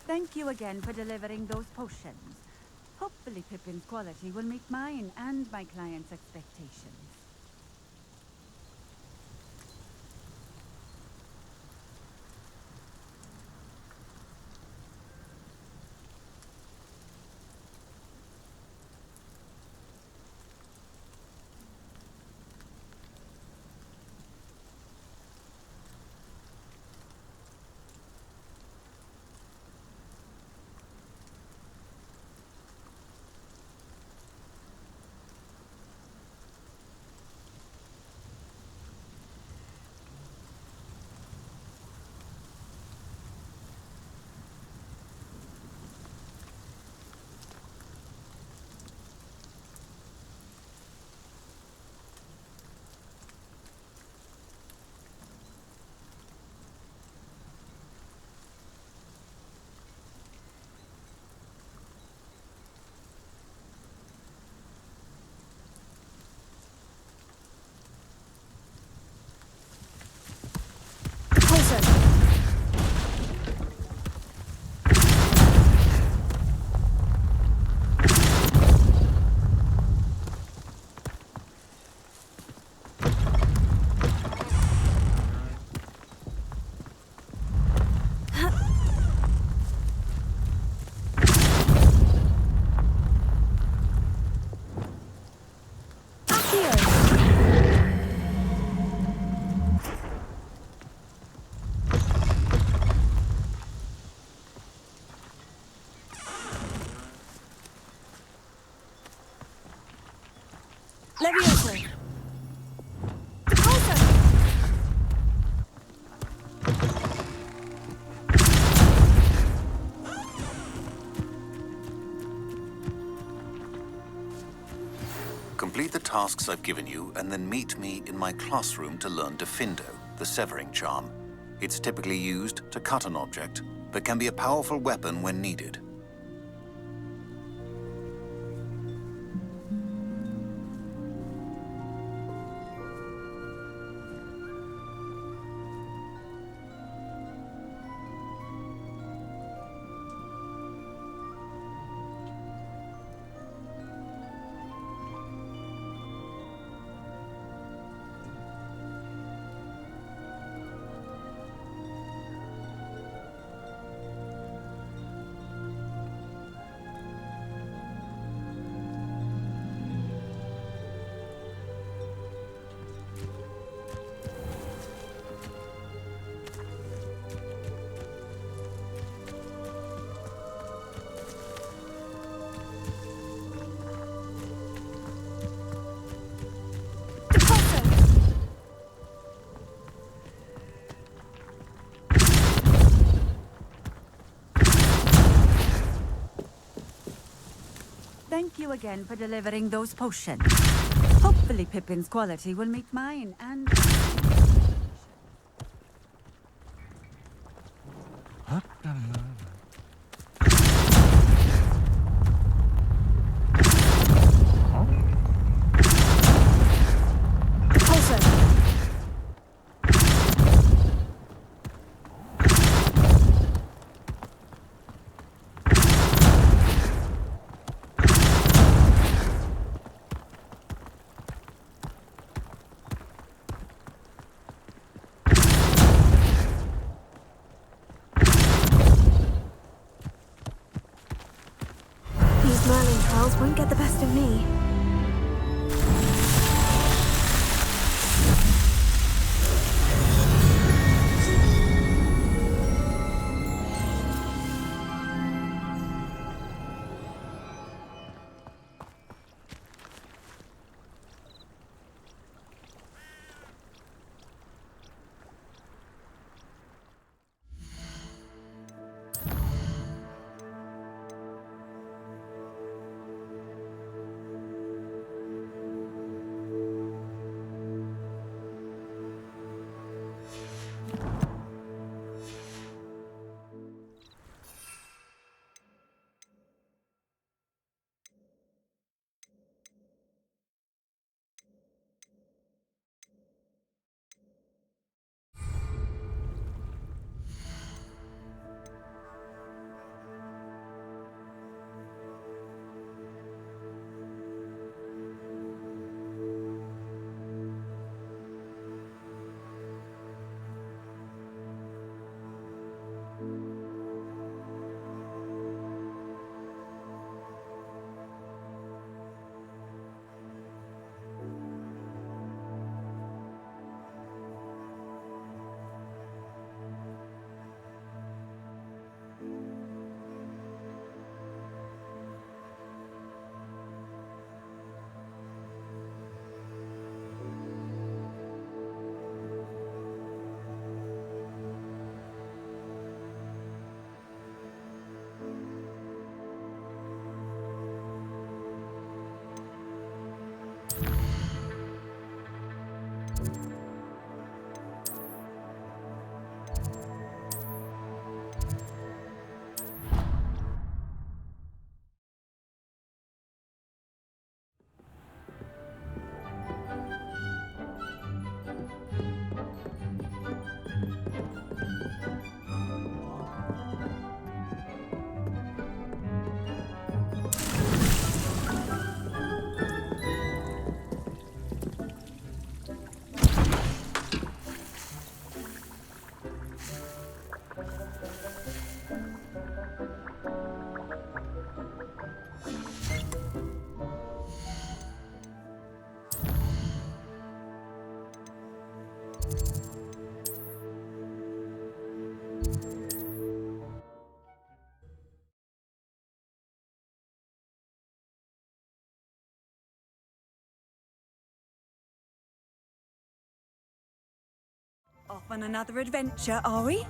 Thank you again for delivering those potions. Hopefully Pippin's quality will meet mine and my client's expectations. Levioso! Complete the tasks I've given you, and then meet me in my classroom to learn Defindo, the severing charm. It's typically used to cut an object, but can be a powerful weapon when needed. Thank you again for delivering those potions. Hopefully Pippin's quality will meet mine, and... These Merlin trolls won't get the best of me. Off on another adventure, are we?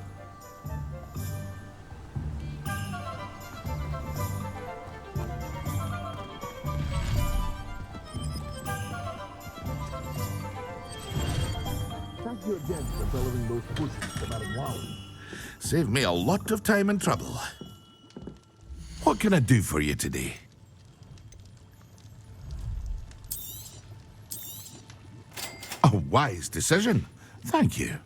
Thank you again for following those pushes to Madam Wow. Saved me a lot of time and trouble. What can I do for you today? A wise decision. Thank you.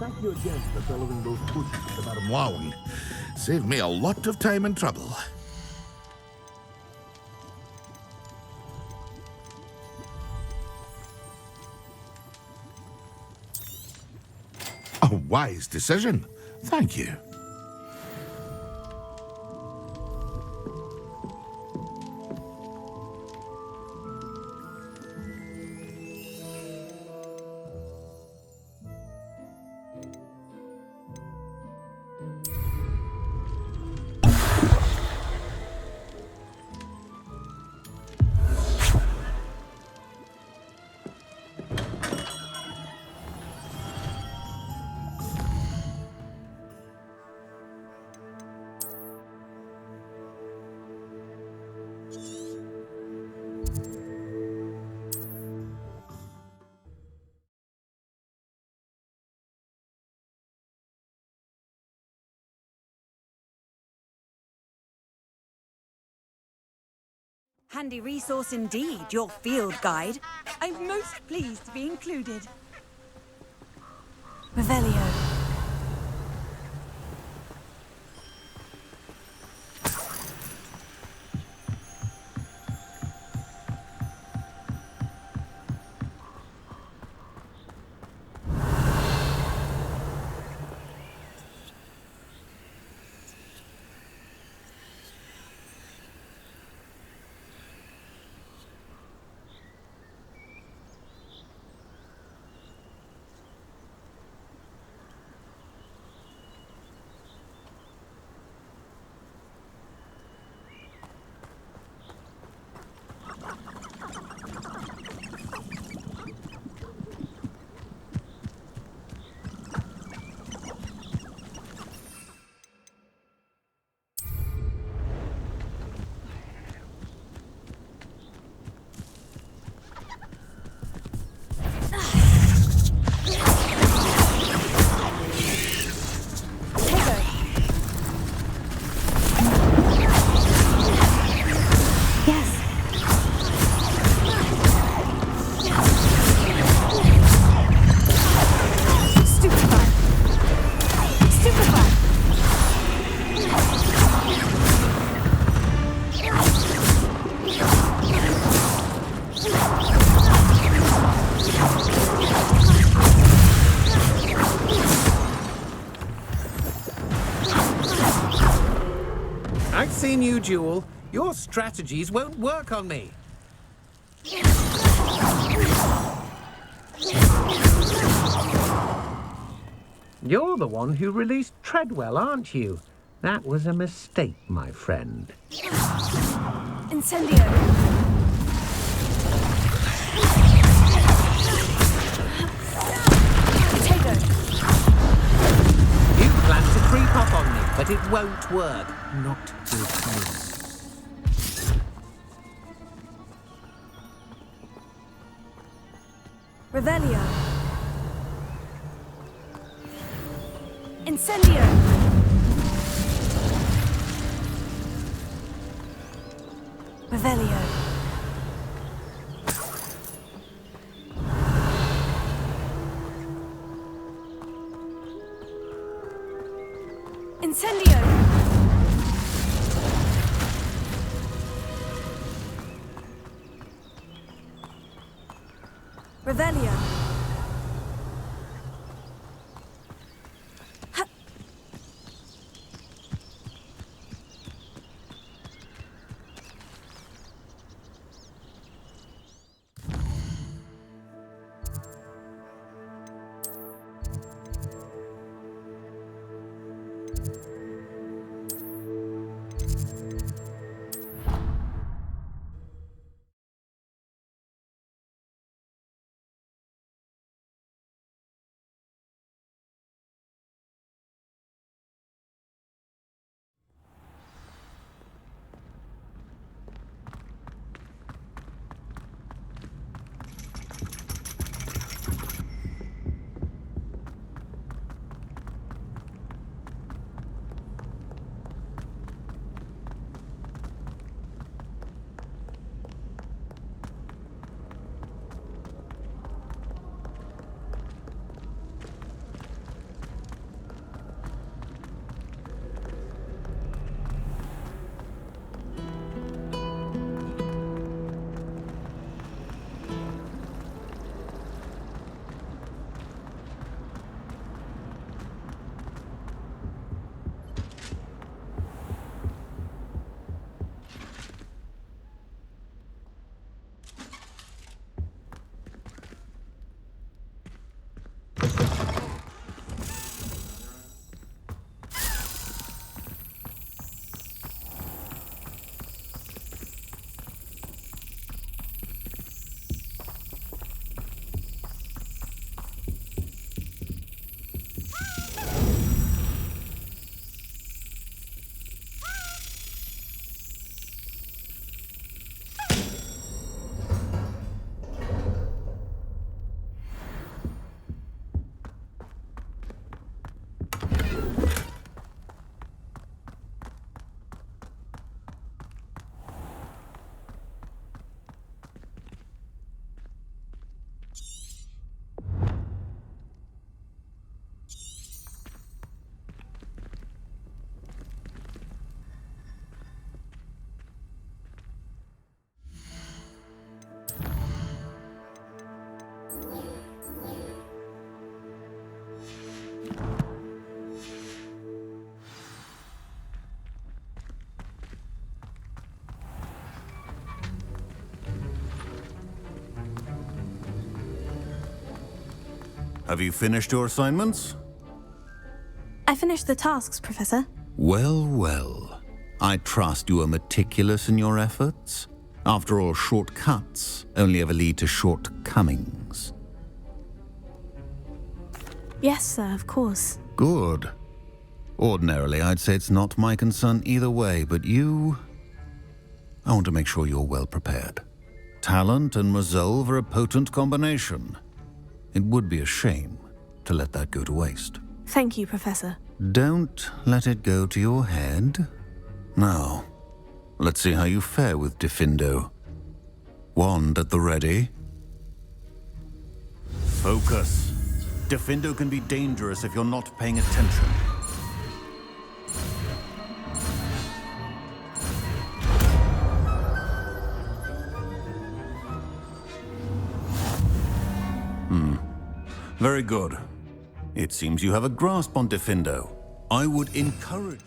Thank you again for following those pushes to Madam Wowen. Saved me a lot of time and trouble. A wise decision. Thank you. Handy resource indeed, your field guide. I'm most pleased to be included. Revelio. me and you, Jewel. Your strategies won't work on me. You're the one who released Treadwell, aren't you? That was a mistake, my friend. Incendio! Potato! You plan to creep up on me, but it won't work. Not with me. Revelio! Incendio! Revelio. Incendio! Revelio. Have you finished your assignments? I finished the tasks, Professor. Well, well. I trust you are meticulous in your efforts. After all, shortcuts only ever lead to shortcomings. Yes, sir, of course. Good. Ordinarily, I'd say it's not my concern either way, but you... I want to make sure you're well prepared. Talent and resolve are a potent combination. It would be a shame to let that go to waste. Thank you, Professor. Don't let it go to your head. Now, let's see how you fare with Diffindo. Wand at the ready. Focus. Diffindo can be dangerous if you're not paying attention. Very good. It seems you have a grasp on Diffindo. I would encourage...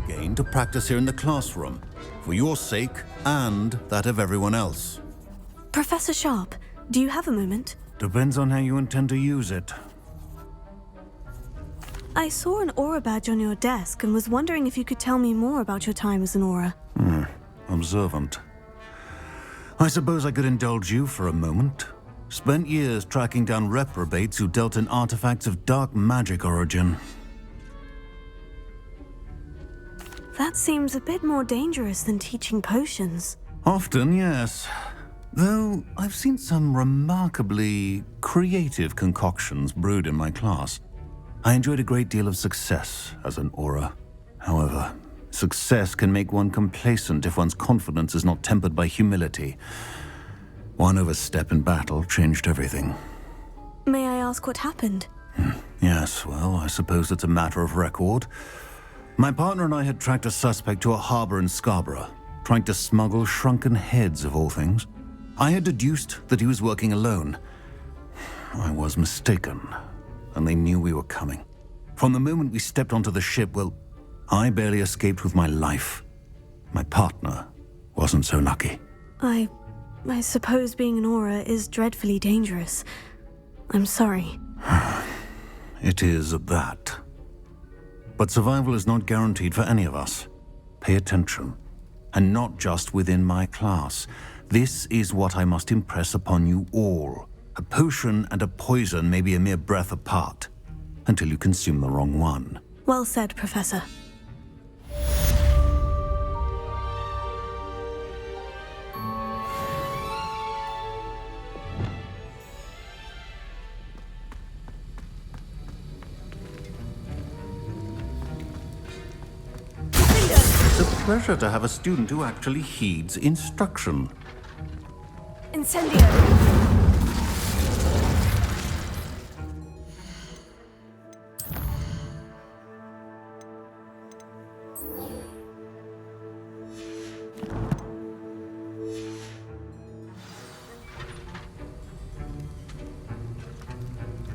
Again, to practice here in the classroom, for your sake and that of everyone else. Professor Sharp, do you have a moment? Depends on how you intend to use it. I saw an aura badge on your desk and was wondering if you could tell me more about your time as an aura. Observant. I suppose I could indulge you for a moment. Spent years tracking down reprobates who dealt in artifacts of dark magic origin. That seems a bit more dangerous than teaching potions. Often, yes. Though I've seen some remarkably creative concoctions brewed in my class. I enjoyed a great deal of success as an aura. However, success can make one complacent if one's confidence is not tempered by humility. One overstep in battle changed everything. May I ask what happened? Yes, well, I suppose it's a matter of record. My partner and I had tracked a suspect to a harbor in Scarborough, trying to smuggle shrunken heads of all things. I had deduced that he was working alone. I was mistaken, and they knew we were coming. From the moment we stepped onto the ship, well, I barely escaped with my life. My partner wasn't so lucky. I suppose being an aura is dreadfully dangerous. I'm sorry. It is at that. But survival is not guaranteed for any of us. Pay attention. And not just within my class. This is what I must impress upon you all. A potion and a poison may be a mere breath apart, until you consume the wrong one. Well said, Professor. It's a pleasure to have a student who actually heeds instruction. Incendio!